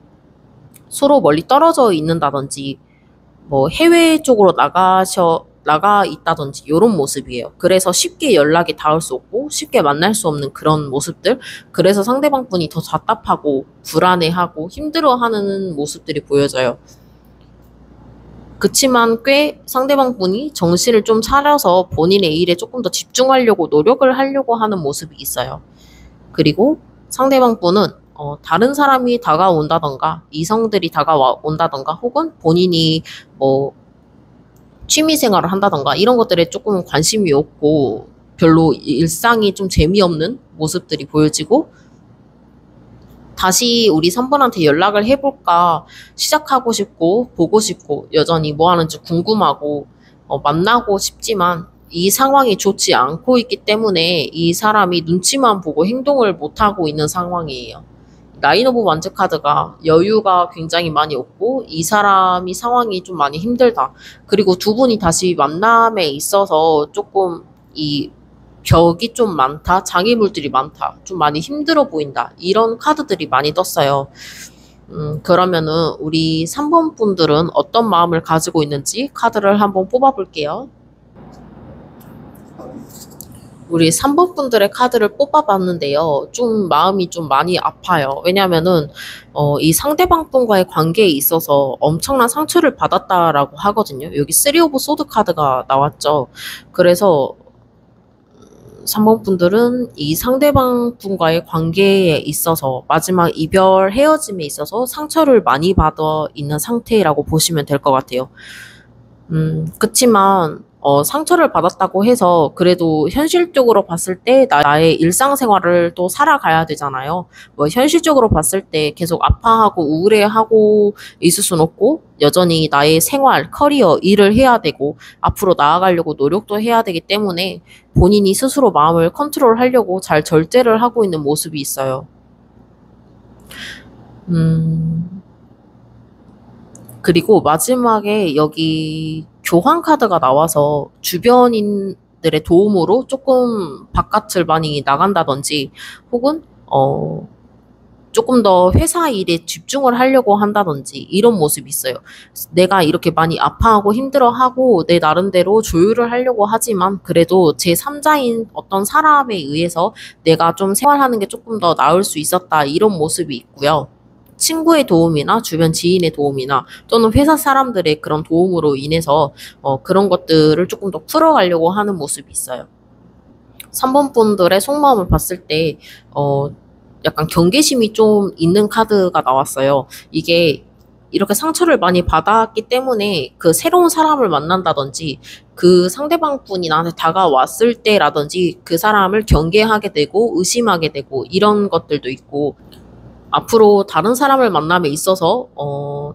서로 멀리 떨어져 있는다든지 뭐 해외 쪽으로 나가 있다든지 이런 모습이에요. 그래서 쉽게 연락이 닿을 수 없고 쉽게 만날 수 없는 그런 모습들. 그래서 상대방 분이 더 답답하고 불안해하고 힘들어하는 모습들이 보여져요. 그치만 꽤 상대방 분이 정신을 좀 차려서 본인의 일에 조금 더 집중하려고 노력을 하려고 하는 모습이 있어요. 그리고 상대방 분은 다른 사람이 다가온다던가 이성들이 다가온다던가 혹은 본인이 뭐 취미 생활을 한다던가 이런 것들에 조금 관심이 없고 별로 일상이 좀 재미없는 모습들이 보여지고 다시 우리 3번한테 연락을 해볼까 시작하고 싶고 보고 싶고 여전히 뭐 하는지 궁금하고 만나고 싶지만 이 상황이 좋지 않고 있기 때문에 이 사람이 눈치만 보고 행동을 못하고 있는 상황이에요. 나인 오브 완즈 카드가 여유가 굉장히 많이 없고 이 사람이 상황이 좀 많이 힘들다. 그리고 두 분이 다시 만남에 있어서 조금 이 벽이 좀 많다, 장애물들이 많다, 좀 많이 힘들어 보인다. 이런 카드들이 많이 떴어요. 그러면은 우리 3번 분들은 어떤 마음을 가지고 있는지 카드를 한번 뽑아볼게요. 우리 3번 분들의 카드를 뽑아봤는데요. 좀 마음이 좀 많이 아파요. 왜냐면은 이 상대방 분과의 관계에 있어서 엄청난 상처를 받았다라고 하거든요. 여기 3 오브 소드 카드가 나왔죠. 그래서 3번 분들은 이 상대방 분과의 관계에 있어서 마지막 이별 헤어짐에 있어서 상처를 많이 받아 있는 상태라고 보시면 될 것 같아요. 그치만 상처를 받았다고 해서 그래도 현실적으로 봤을 때 나의 일상생활을 또 살아가야 되잖아요. 뭐 현실적으로 봤을 때 계속 아파하고 우울해하고 있을 순 없고 여전히 나의 생활, 커리어, 일을 해야 되고 앞으로 나아가려고 노력도 해야 되기 때문에 본인이 스스로 마음을 컨트롤하려고 잘 절제를 하고 있는 모습이 있어요. 그리고 마지막에 여기 교환 카드가 나와서 주변인들의 도움으로 조금 바깥을 많이 나간다든지 혹은 조금 더 회사 일에 집중을 하려고 한다든지 이런 모습이 있어요. 내가 이렇게 많이 아파하고 힘들어하고 내 나름대로 조율을 하려고 하지만 그래도 제3자인 어떤 사람에 의해서 내가 좀 생활하는 게 조금 더 나을 수 있었다 이런 모습이 있고요. 친구의 도움이나 주변 지인의 도움이나 또는 회사 사람들의 그런 도움으로 인해서 그런 것들을 조금 더 풀어가려고 하는 모습이 있어요. 3번 분들의 속마음을 봤을 때 약간 경계심이 좀 있는 카드가 나왔어요. 이게 이렇게 상처를 많이 받았기 때문에 그 새로운 사람을 만난다든지 그 상대방 분이 나한테 다가왔을 때라든지 그 사람을 경계하게 되고 의심하게 되고 이런 것들도 있고 앞으로 다른 사람을 만남에 있어서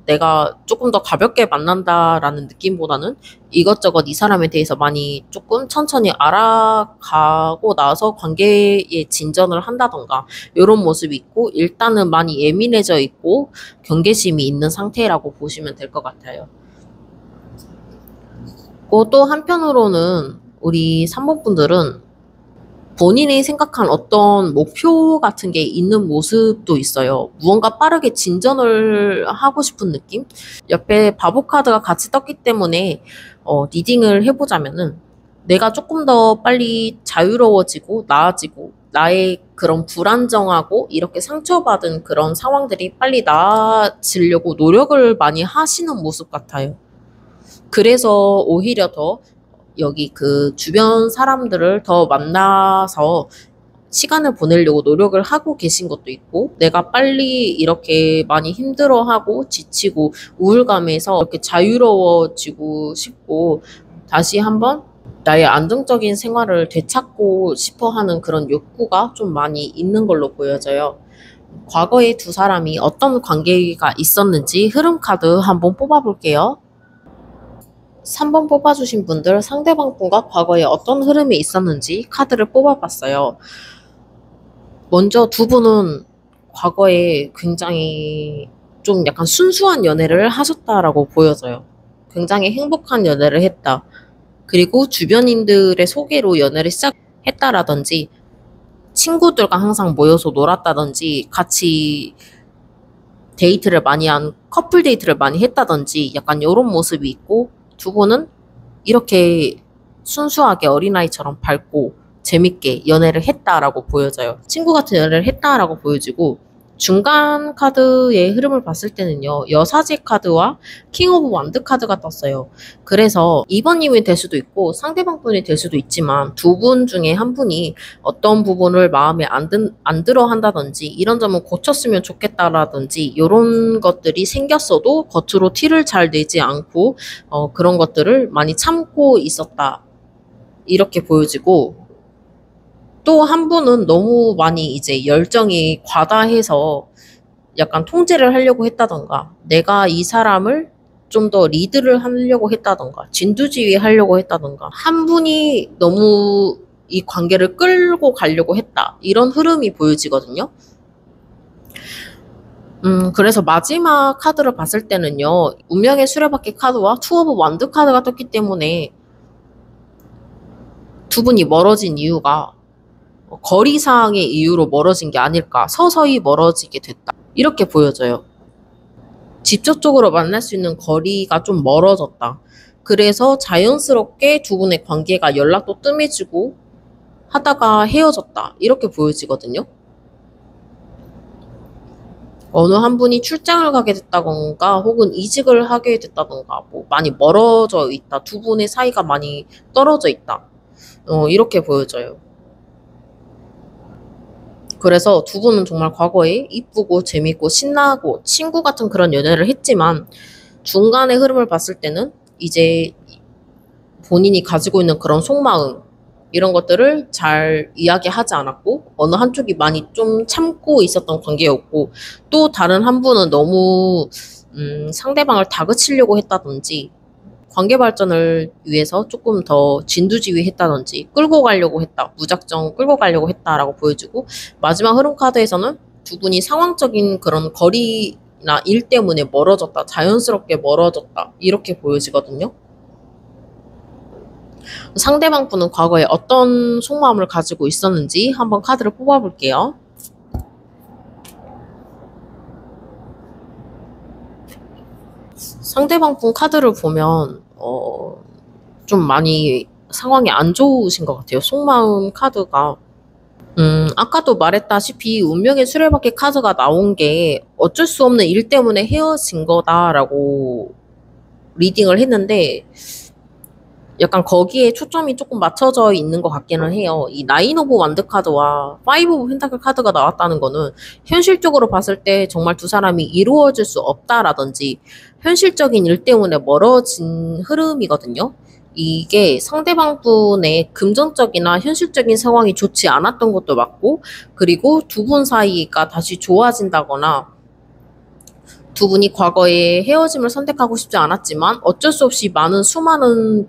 내가 조금 더 가볍게 만난다라는 느낌보다는 이것저것 이 사람에 대해서 많이 조금 천천히 알아가고 나서 관계에 진전을 한다던가 이런 모습이 있고 일단은 많이 예민해져 있고 경계심이 있는 상태라고 보시면 될 것 같아요. 또 한편으로는 우리 3번 분들은 본인이 생각한 어떤 목표 같은 게 있는 모습도 있어요. 무언가 빠르게 진전을 하고 싶은 느낌? 옆에 바보 카드가 같이 떴기 때문에 리딩을 해보자면은 내가 조금 더 빨리 자유로워지고 나아지고 나의 그런 불안정하고 이렇게 상처받은 그런 상황들이 빨리 나아지려고 노력을 많이 하시는 모습 같아요. 그래서 오히려 더 여기 그 주변 사람들을 더 만나서 시간을 보내려고 노력을 하고 계신 것도 있고 내가 빨리 이렇게 많이 힘들어하고 지치고 우울감에서 이렇게 자유로워지고 싶고 다시 한번 나의 안정적인 생활을 되찾고 싶어 하는 그런 욕구가 좀 많이 있는 걸로 보여져요. 과거에 두 사람이 어떤 관계가 있었는지 흐름 카드 한번 뽑아볼게요. 3번 뽑아주신 분들 상대방 분과 과거에 어떤 흐름이 있었는지 카드를 뽑아봤어요. 먼저 두 분은 과거에 굉장히 좀 약간 순수한 연애를 하셨다라고 보여져요. 굉장히 행복한 연애를 했다. 그리고 주변인들의 소개로 연애를 시작했다라든지 친구들과 항상 모여서 놀았다든지 같이 데이트를 많이 한 커플 데이트를 많이 했다든지 약간 이런 모습이 있고 두 분은 이렇게 순수하게 어린아이처럼 밝고 재밌게 연애를 했다라고 보여져요. 친구 같은 연애를 했다라고 보여지고 중간 카드의 흐름을 봤을 때는요. 여사제 카드와 킹 오브 완드 카드가 떴어요. 그래서 2번님이 될 수도 있고 상대방 분이 될 수도 있지만 두 분 중에 한 분이 어떤 부분을 마음에 안 들어 한다든지 이런 점은 고쳤으면 좋겠다라든지 이런 것들이 생겼어도 겉으로 티를 잘 내지 않고 그런 것들을 많이 참고 있었다. 이렇게 보여지고 또 한 분은 너무 많이 이제 열정이 과다해서 약간 통제를 하려고 했다던가 내가 이 사람을 좀 더 리드를 하려고 했다던가 진두지휘 하려고 했다던가 한 분이 너무 이 관계를 끌고 가려고 했다 이런 흐름이 보여지거든요. 그래서 마지막 카드를 봤을 때는요 운명의 수레바퀴 카드와 투 오브 완드 카드가 떴기 때문에 두 분이 멀어진 이유가 거리상의 이유로 멀어진 게 아닐까. 서서히 멀어지게 됐다. 이렇게 보여져요. 직접적으로 만날 수 있는 거리가 좀 멀어졌다. 그래서 자연스럽게 두 분의 관계가 연락도 뜸해지고 하다가 헤어졌다. 이렇게 보여지거든요. 어느 한 분이 출장을 가게 됐다던가 혹은 이직을 하게 됐다던가 뭐 많이 멀어져 있다. 두 분의 사이가 많이 떨어져 있다. 이렇게 보여져요. 그래서 두 분은 정말 과거에 이쁘고 재밌고 신나고 친구 같은 그런 연애를 했지만 중간의 흐름을 봤을 때는 이제 본인이 가지고 있는 그런 속마음 이런 것들을 잘 이야기하지 않았고 어느 한쪽이 많이 좀 참고 있었던 관계였고 또 다른 한 분은 너무 상대방을 다그치려고 했다든지 관계 발전을 위해서 조금 더 진두지휘했다든지 끌고 가려고 했다. 무작정 끌고 가려고 했다라고 보여지고 마지막 흐름 카드에서는 두 분이 상황적인 그런 거리나 일 때문에 멀어졌다. 자연스럽게 멀어졌다. 이렇게 보여지거든요. 상대방 분은 과거에 어떤 속마음을 가지고 있었는지 한번 카드를 뽑아볼게요. 상대방 분 카드를 보면 좀 많이 상황이 안 좋으신 것 같아요. 속마음 카드가. 아까도 말했다시피 운명의 수레바퀴 카드가 나온 게 어쩔 수 없는 일 때문에 헤어진 거다라고 리딩을 했는데 약간 거기에 초점이 조금 맞춰져 있는 것 같기는 해요. 이 나인 오브 완드 카드와 파이브 오브 펜타클 카드가 나왔다는 거는 현실적으로 봤을 때 정말 두 사람이 이루어질 수 없다라든지 현실적인 일 때문에 멀어진 흐름이거든요. 이게 상대방 분의 금전적이나 현실적인 상황이 좋지 않았던 것도 맞고 그리고 두 분 사이가 다시 좋아진다거나 두 분이 과거에 헤어짐을 선택하고 싶지 않았지만 어쩔 수 없이 수많은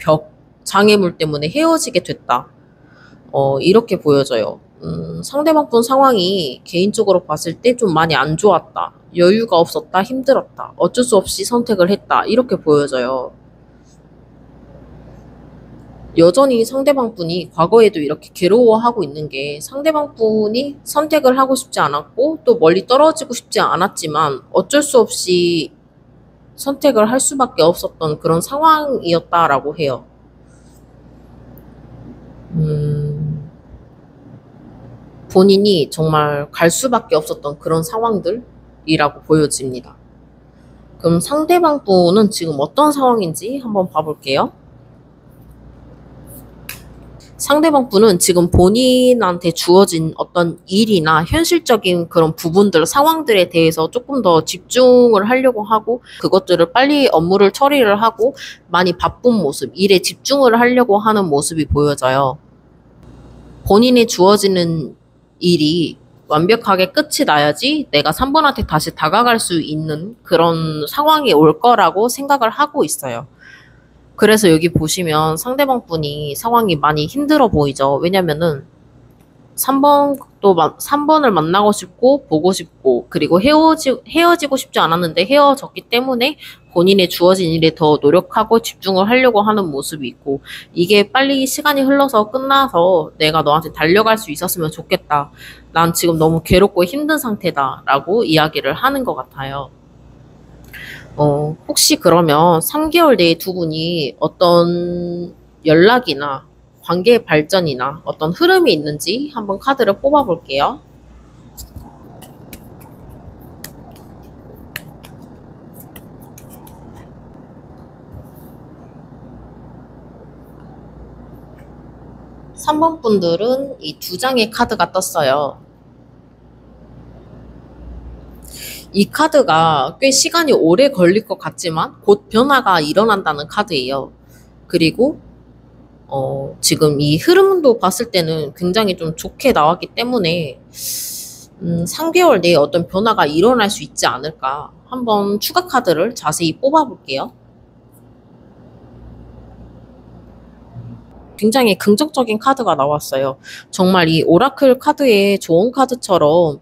장애물 때문에 헤어지게 됐다. 이렇게 보여져요. 상대방 분 상황이 개인적으로 봤을 때 좀 많이 안 좋았다. 여유가 없었다. 힘들었다. 어쩔 수 없이 선택을 했다. 이렇게 보여져요. 여전히 상대방 분이 과거에도 이렇게 괴로워하고 있는 게 상대방 분이 선택을 하고 싶지 않았고 또 멀리 떨어지고 싶지 않았지만 어쩔 수 없이 선택을 할 수밖에 없었던 그런 상황이었다라고 해요. 본인이 정말 갈 수밖에 없었던 그런 상황들이라고 보여집니다. 그럼 상대방 분은 지금 어떤 상황인지 한번 봐볼게요. 상대방 분은 지금 본인한테 주어진 어떤 일이나 현실적인 그런 부분들, 상황들에 대해서 조금 더 집중을 하려고 하고 그것들을 빨리 업무를 처리를 하고 많이 바쁜 모습, 일에 집중을 하려고 하는 모습이 보여져요. 본인이 주어지는 일이 완벽하게 끝이 나야지 내가 3번한테 다시 다가갈 수 있는 그런 상황이 올 거라고 생각을 하고 있어요. 그래서 여기 보시면 상대방 분이 상황이 많이 힘들어 보이죠. 왜냐면은 3번을 만나고 싶고, 보고 싶고, 그리고 헤어지고 싶지 않았는데 헤어졌기 때문에 본인의 주어진 일에 더 노력하고 집중을 하려고 하는 모습이 있고, 이게 빨리 시간이 흘러서 끝나서 내가 너한테 달려갈 수 있었으면 좋겠다. 난 지금 너무 괴롭고 힘든 상태다. 라고 이야기를 하는 것 같아요. 혹시 그러면 3개월 내에 두 분이 어떤 연락이나 관계 발전이나 어떤 흐름이 있는지 한번 카드를 뽑아 볼게요. 3번 분들은 이 두 장의 카드가 떴어요. 이 카드가 꽤 시간이 오래 걸릴 것 같지만 곧 변화가 일어난다는 카드예요. 그리고 지금 이 흐름도 봤을 때는 굉장히 좀 좋게 나왔기 때문에 3개월 내에 어떤 변화가 일어날 수 있지 않을까. 한번 추가 카드를 자세히 뽑아볼게요. 굉장히 긍정적인 카드가 나왔어요. 정말 이 오라클 카드의 좋은 카드처럼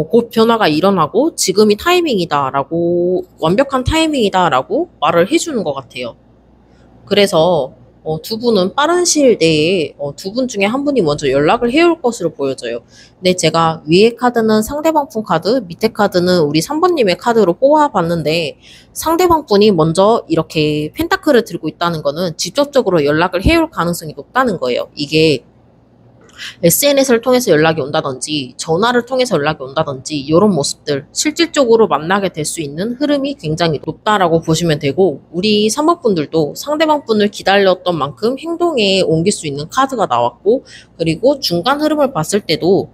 곧 변화가 일어나고 지금이 타이밍이다라고 완벽한 타이밍이다라고 말을 해주는 것 같아요. 그래서 두 분은 빠른 시일 내에 두 분 중에 한 분이 먼저 연락을 해올 것으로 보여져요. 근데 제가 위에 카드는 상대방 분 카드, 밑에 카드는 우리 3번님의 카드로 뽑아봤는데 상대방 분이 먼저 이렇게 펜타클을 들고 있다는 거는 직접적으로 연락을 해올 가능성이 높다는 거예요. 이게 SNS를 통해서 연락이 온다든지 전화를 통해서 연락이 온다든지 이런 모습들 실질적으로 만나게 될 수 있는 흐름이 굉장히 높다라고 보시면 되고 우리 3번 분들도 상대방 분을 기다렸던 만큼 행동에 옮길 수 있는 카드가 나왔고 그리고 중간 흐름을 봤을 때도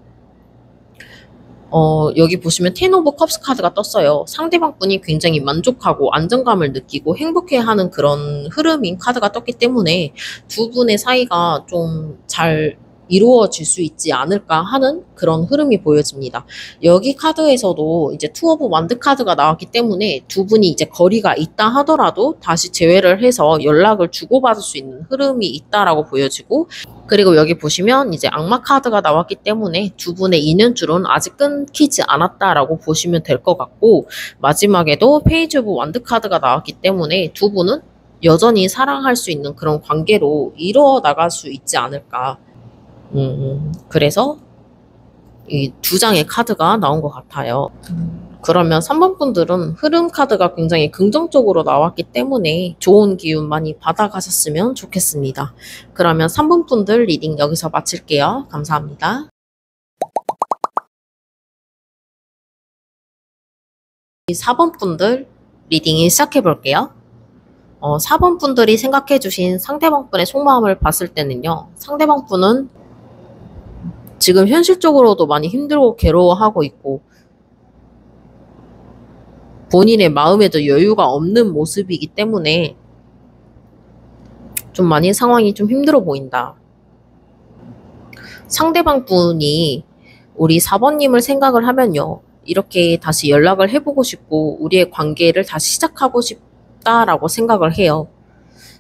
여기 보시면 텐 오브 컵스 카드가 떴어요. 상대방 분이 굉장히 만족하고 안정감을 느끼고 행복해하는 그런 흐름인 카드가 떴기 때문에 두 분의 사이가 좀 잘 이루어질 수 있지 않을까 하는 그런 흐름이 보여집니다. 여기 카드에서도 이제 투 오브 완드 카드가 나왔기 때문에 두 분이 이제 거리가 있다 하더라도 다시 재회를 해서 연락을 주고받을 수 있는 흐름이 있다라고 보여지고 그리고 여기 보시면 이제 악마 카드가 나왔기 때문에 두 분의 인연줄은 아직 끊기지 않았다라고 보시면 될 것 같고 마지막에도 페이지 오브 완드 카드가 나왔기 때문에 두 분은 여전히 사랑할 수 있는 그런 관계로 이루어 나갈 수 있지 않을까. 그래서 이 두 장의 카드가 나온 것 같아요. 그러면 3번 분들은 흐름 카드가 굉장히 긍정적으로 나왔기 때문에 좋은 기운 많이 받아가셨으면 좋겠습니다. 그러면 3번 분들 리딩 여기서 마칠게요. 감사합니다. 이 4번 분들 리딩 시작해 볼게요. 4번 분들이 생각해 주신 상대방 분의 속마음을 봤을 때는요. 상대방 분은 지금 현실적으로도 많이 힘들고 괴로워하고 있고 본인의 마음에도 여유가 없는 모습이기 때문에 좀 많이 상황이 좀 힘들어 보인다. 상대방 분이 우리 4번님을 생각을 하면요. 이렇게 다시 연락을 해보고 싶고 우리의 관계를 다시 시작하고 싶다라고 생각을 해요.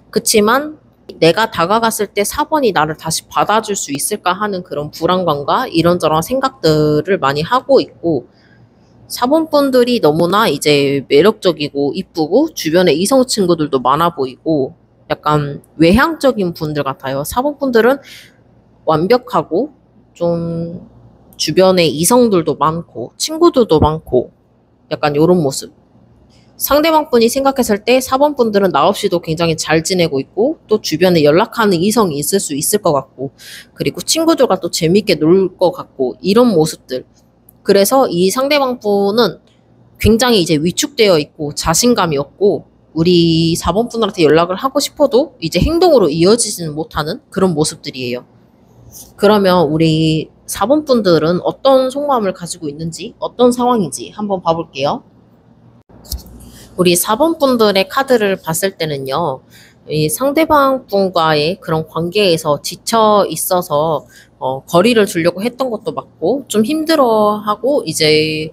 그치만 내가 다가갔을 때 4번이 나를 다시 받아줄 수 있을까 하는 그런 불안감과 이런저런 생각들을 많이 하고 있고 4번 분들이 너무나 이제 매력적이고 이쁘고 주변에 이성 친구들도 많아 보이고 약간 외향적인 분들 같아요. 4번 분들은 완벽하고 좀 주변에 이성들도 많고 친구들도 많고 약간 이런 모습. 상대방 분이 생각했을 때 4번 분들은 나 없이도 굉장히 잘 지내고 있고 또 주변에 연락하는 이성이 있을 수 있을 것 같고 그리고 친구들과 또 재밌게 놀 것 같고 이런 모습들. 그래서 이 상대방 분은 굉장히 이제 위축되어 있고 자신감이 없고 우리 4번 분들한테 연락을 하고 싶어도 이제 행동으로 이어지지는 못하는 그런 모습들이에요. 그러면 우리 4번 분들은 어떤 속마음을 가지고 있는지 어떤 상황인지 한번 봐볼게요. 우리 4번 분들의 카드를 봤을 때는요. 이 상대방 분과의 그런 관계에서 지쳐 있어서 거리를 두려고 했던 것도 맞고 좀 힘들어하고 이제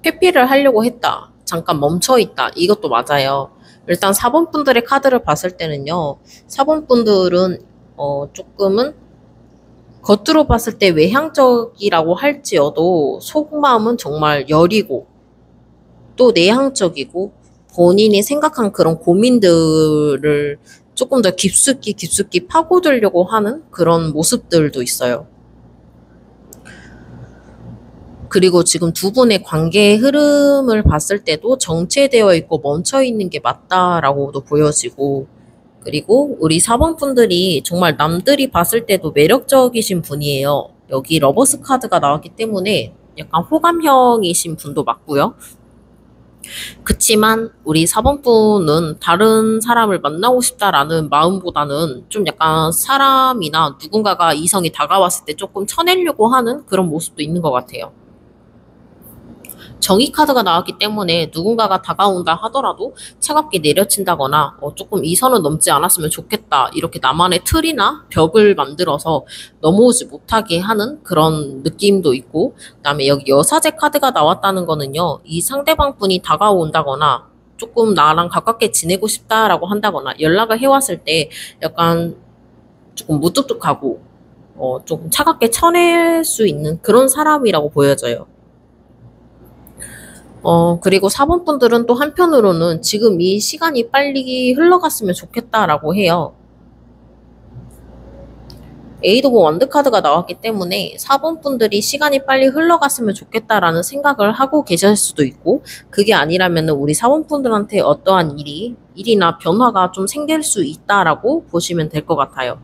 회피를 하려고 했다. 잠깐 멈춰 있다. 이것도 맞아요. 일단 4번 분들의 카드를 봤을 때는요. 4번 분들은 조금은 겉으로 봤을 때 외향적이라고 할지어도 속마음은 정말 여리고 또 내향적이고 본인이 생각한 그런 고민들을 조금 더 깊숙이 파고들려고 하는 그런 모습들도 있어요. 그리고 지금 두 분의 관계의 흐름을 봤을 때도 정체되어 있고 멈춰 있는 게 맞다라고도 보여지고, 그리고 우리 4번 분들이 정말 남들이 봤을 때도 매력적이신 분이에요. 여기 러버스 카드가 나왔기 때문에 약간 호감형이신 분도 맞고요. 그치만 우리 4번 분은 다른 사람을 만나고 싶다라는 마음보다는 좀 약간 사람이나 누군가가 이성이 다가왔을 때 조금 쳐내려고 하는 그런 모습도 있는 것 같아요. 정의 카드가 나왔기 때문에 누군가가 다가온다 하더라도 차갑게 내려친다거나 조금 이 선을 넘지 않았으면 좋겠다. 이렇게 나만의 틀이나 벽을 만들어서 넘어오지 못하게 하는 그런 느낌도 있고, 그다음에 여기 여사제 카드가 나왔다는 거는요. 이 상대방 분이 다가온다거나 조금 나랑 가깝게 지내고 싶다라고 한다거나 연락을 해왔을 때 약간 조금 무뚝뚝하고 조금 차갑게 쳐낼 수 있는 그런 사람이라고 보여져요. 그리고 4번 분들은 또 한편으로는 지금 이 시간이 빨리 흘러갔으면 좋겠다라고 해요. 에이드 오브 원드 카드가 나왔기 때문에 4번 분들이 시간이 빨리 흘러갔으면 좋겠다라는 생각을 하고 계실 수도 있고, 그게 아니라면 우리 4번 분들한테 어떠한 일이나 변화가 좀 생길 수 있다라고 보시면 될 것 같아요.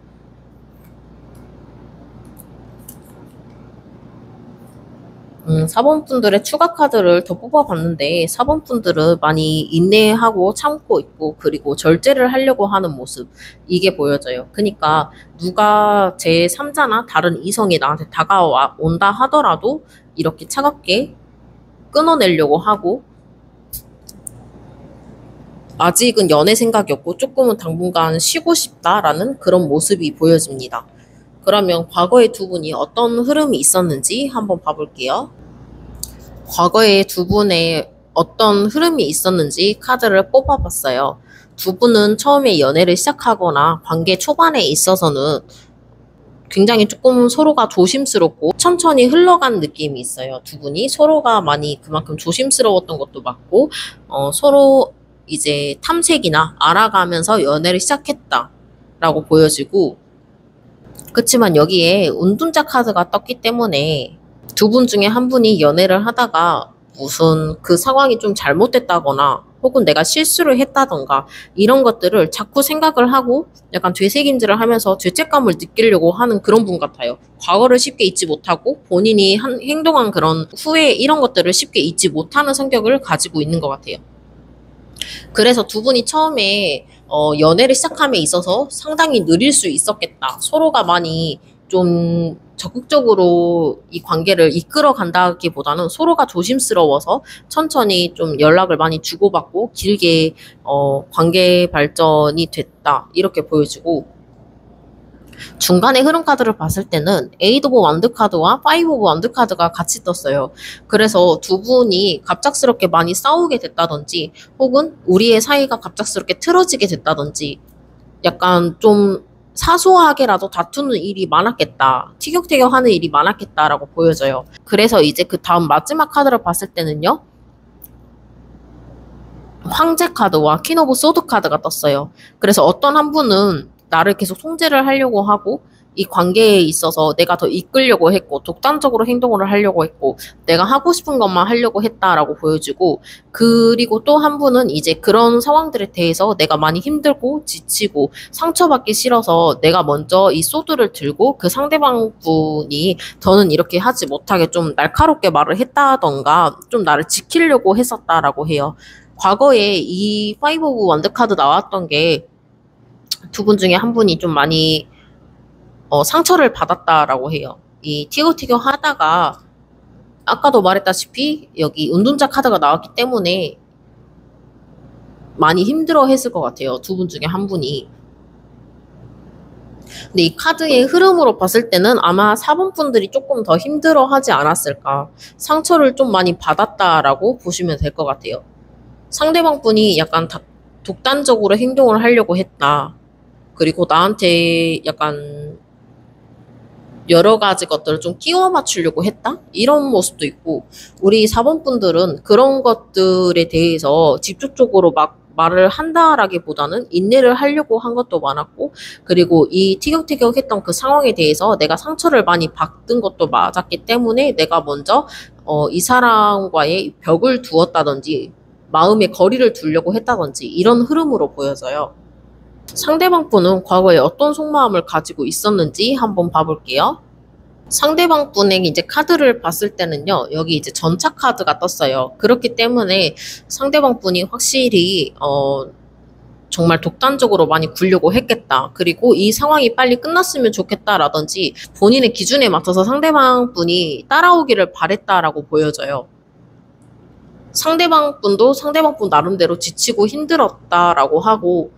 4번 분들의 추가 카드를 더 뽑아봤는데 4번 분들은 많이 인내하고 참고 있고 그리고 절제를 하려고 하는 모습, 이게 보여져요. 그러니까 누가 제3자나 다른 이성이 나한테 다가와 온다 하더라도 이렇게 차갑게 끊어내려고 하고, 아직은 연애 생각이 없고 조금은 당분간 쉬고 싶다라는 그런 모습이 보여집니다. 그러면 과거의 두 분이 어떤 흐름이 있었는지 한번 봐볼게요. 과거에 두 분의 어떤 흐름이 있었는지 카드를 뽑아봤어요. 두 분은 처음에 연애를 시작하거나 관계 초반에 있어서는 굉장히 조금 서로가 조심스럽고 천천히 흘러간 느낌이 있어요. 두 분이 서로가 많이 그만큼 조심스러웠던 것도 맞고, 서로 이제 탐색이나 알아가면서 연애를 시작했다라고 보여지고, 그치만 여기에 운둔자 카드가 떴기 때문에 두 분 중에 한 분이 연애를 하다가 무슨 그 상황이 좀 잘못됐다거나 혹은 내가 실수를 했다던가 이런 것들을 자꾸 생각을 하고 약간 되새김질을 하면서 죄책감을 느끼려고 하는 그런 분 같아요. 과거를 쉽게 잊지 못하고 본인이 행동한 그런 후회 이런 것들을 쉽게 잊지 못하는 성격을 가지고 있는 것 같아요. 그래서 두 분이 처음에 연애를 시작함에 있어서 상당히 느릴 수 있었겠다. 서로가 많이 좀 적극적으로 이 관계를 이끌어 간다기보다는 서로가 조심스러워서 천천히 좀 연락을 많이 주고받고 길게 관계 발전이 됐다. 이렇게 보여지고, 중간에 흐름 카드를 봤을 때는 에이드 오브 원드 카드와 파이브 오브 원드 카드가 같이 떴어요. 그래서 두 분이 갑작스럽게 많이 싸우게 됐다든지 혹은 우리의 사이가 갑작스럽게 틀어지게 됐다든지 약간 좀 사소하게라도 다투는 일이 많았겠다. 티격태격하는 일이 많았겠다라고 보여져요. 그래서 이제 그 다음 마지막 카드를 봤을 때는요. 황제 카드와 퀸 오브 소드 카드가 떴어요. 그래서 어떤 한 분은 나를 계속 통제를 하려고 하고 이 관계에 있어서 내가 더 이끌려고 했고 독단적으로 행동을 하려고 했고 내가 하고 싶은 것만 하려고 했다라고 보여지고, 그리고 또 한 분은 이제 그런 상황들에 대해서 내가 많이 힘들고 지치고 상처받기 싫어서 내가 먼저 이 소드를 들고 그 상대방 분이 더는 이렇게 하지 못하게 좀 날카롭게 말을 했다던가 좀 나를 지키려고 했었다라고 해요. 과거에 이 파이브 오브 원드 카드 나왔던 게 두 분 중에 한 분이 좀 많이 상처를 받았다라고 해요. 이 티격태격 하다가 아까도 말했다시피 여기 운둔자 카드가 나왔기 때문에 많이 힘들어 했을 것 같아요. 두 분 중에 한 분이. 근데 이 카드의 흐름으로 봤을 때는 아마 4번 분들이 조금 더 힘들어 하지 않았을까. 상처를 좀 많이 받았다라고 보시면 될 것 같아요. 상대방 분이 약간 독단적으로 행동을 하려고 했다. 그리고 나한테 약간 여러 가지 것들을 좀 끼워 맞추려고 했다? 이런 모습도 있고, 우리 4번 분들은 그런 것들에 대해서 직접적으로 막 말을 한다라기보다는 인내를 하려고 한 것도 많았고, 그리고 이 티격태격했던 그 상황에 대해서 내가 상처를 많이 받은 것도 맞았기 때문에 내가 먼저 이 사람과의 벽을 두었다든지 마음의 거리를 두려고 했다든지 이런 흐름으로 보여져요. 상대방 분은 과거에 어떤 속마음을 가지고 있었는지 한번 봐볼게요. 상대방 분의 이제 카드를 봤을 때는요, 여기 이제 전차 카드가 떴어요. 그렇기 때문에 상대방 분이 확실히, 정말 독단적으로 많이 굴려고 했겠다. 그리고 이 상황이 빨리 끝났으면 좋겠다라든지 본인의 기준에 맞춰서 상대방 분이 따라오기를 바랬다라고 보여져요. 상대방 분도 상대방 분 나름대로 지치고 힘들었다라고 하고,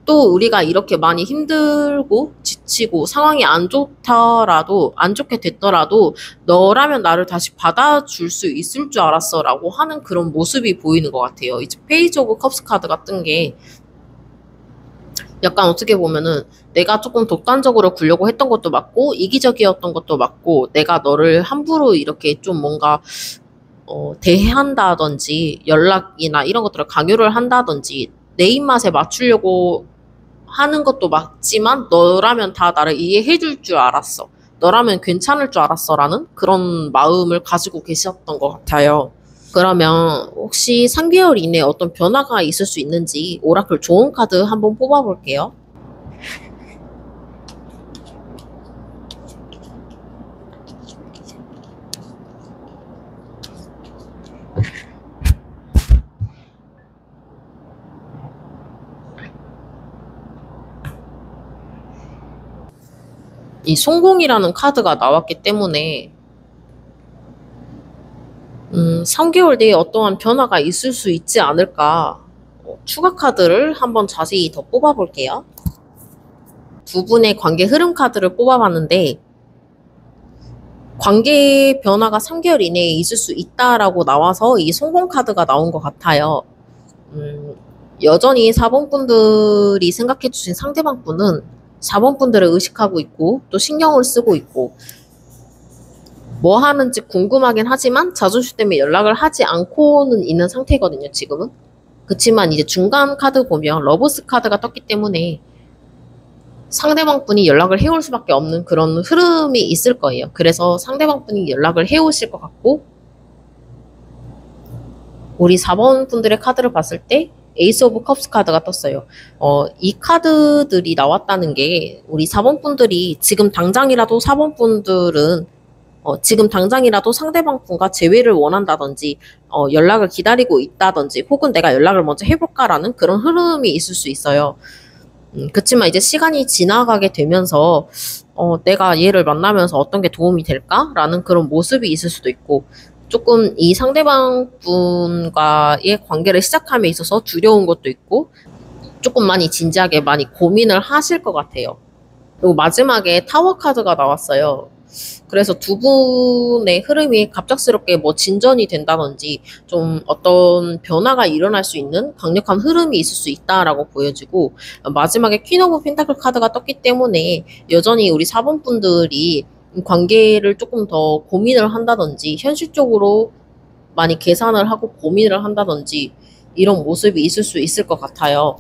또 우리가 이렇게 많이 힘들고 지치고 상황이 안 좋더라도 안 좋게 됐더라도 너라면 나를 다시 받아줄 수 있을 줄 알았어 라고 하는 그런 모습이 보이는 것 같아요. 이제 페이지 오브 컵스 카드가 뜬 게 약간 어떻게 보면은 내가 조금 독단적으로 굴려고 했던 것도 맞고 이기적이었던 것도 맞고 내가 너를 함부로 이렇게 좀 뭔가 대한다든지 연락이나 이런 것들을 강요를 한다든지 내 입맛에 맞추려고 하는 것도 맞지만 너라면 다 나를 이해해 줄 줄 알았어. 너라면 괜찮을 줄 알았어. 라는 그런 마음을 가지고 계셨던 것 같아요. 그러면 혹시 3개월 이내에 어떤 변화가 있을 수 있는지 오라클 조언 카드 한번 뽑아볼게요. 이 성공이라는 카드가 나왔기 때문에 3개월 뒤에 어떠한 변화가 있을 수 있지 않을까. 추가 카드를 한번 자세히 더 뽑아볼게요. 두 분의 관계 흐름 카드를 뽑아봤는데 관계 변화가 3개월 이내에 있을 수 있다라고 나와서 이 성공 카드가 나온 것 같아요. 여전히 4번 분들이 생각해 주신 상대방 분은 4번 분들을 의식하고 있고 또 신경을 쓰고 있고 뭐 하는지 궁금하긴 하지만 자존심 때문에 연락을 하지 않고는 있는 상태거든요, 지금은. 그치만 이제 중간 카드 보면 러브스 카드가 떴기 때문에 상대방 분이 연락을 해올 수밖에 없는 그런 흐름이 있을 거예요. 그래서 상대방 분이 연락을 해오실 것 같고 우리 4번 분들의 카드를 봤을 때 에이스 오브 컵스 카드가 떴어요. 이 카드들이 나왔다는 게 우리 4번 분들이 지금 당장이라도 4번 분들은 지금 당장이라도 상대방 분과 재회를 원한다든지 연락을 기다리고 있다든지 혹은 내가 연락을 먼저 해볼까라는 그런 흐름이 있을 수 있어요. 그치만 이제 시간이 지나가게 되면서 내가 얘를 만나면서 어떤 게 도움이 될까라는 그런 모습이 있을 수도 있고 조금 이 상대방 분과의 관계를 시작함에 있어서 두려운 것도 있고 조금 많이 진지하게 많이 고민을 하실 것 같아요. 그리고 마지막에 타워 카드가 나왔어요. 그래서 두 분의 흐름이 갑작스럽게 뭐 진전이 된다든지 좀 어떤 변화가 일어날 수 있는 강력한 흐름이 있을 수 있다라고 보여지고 마지막에 퀸 오브 펜타클 카드가 떴기 때문에 여전히 우리 4번 분들이 관계를 조금 더 고민을 한다든지 현실적으로 많이 계산을 하고 고민을 한다든지 이런 모습이 있을 수 있을 것 같아요.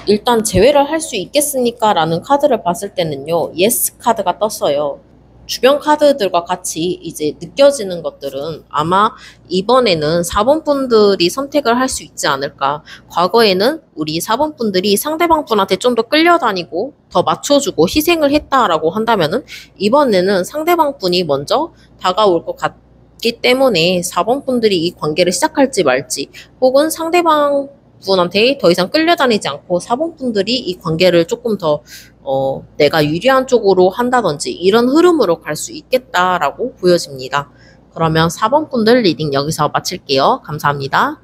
일단 재회를 할 수 있겠습니까? 라는 카드를 봤을 때는요. 예스 카드가 떴어요. 주변 카드들과 같이 이제 느껴지는 것들은 아마 이번에는 4번 분들이 선택을 할 수 있지 않을까. 과거에는 우리 4번 분들이 상대방 분한테 좀 더 끌려다니고 더 맞춰주고 희생을 했다라고 한다면은 이번에는 상대방 분이 먼저 다가올 것 같기 때문에 4번 분들이 이 관계를 시작할지 말지 혹은 상대방 분한테 더 이상 끌려다니지 않고 4번 분들이 이 관계를 조금 더 내가 유리한 쪽으로 한다든지 이런 흐름으로 갈 수 있겠다라고 보여집니다. 그러면 4번 분들 리딩 여기서 마칠게요. 감사합니다.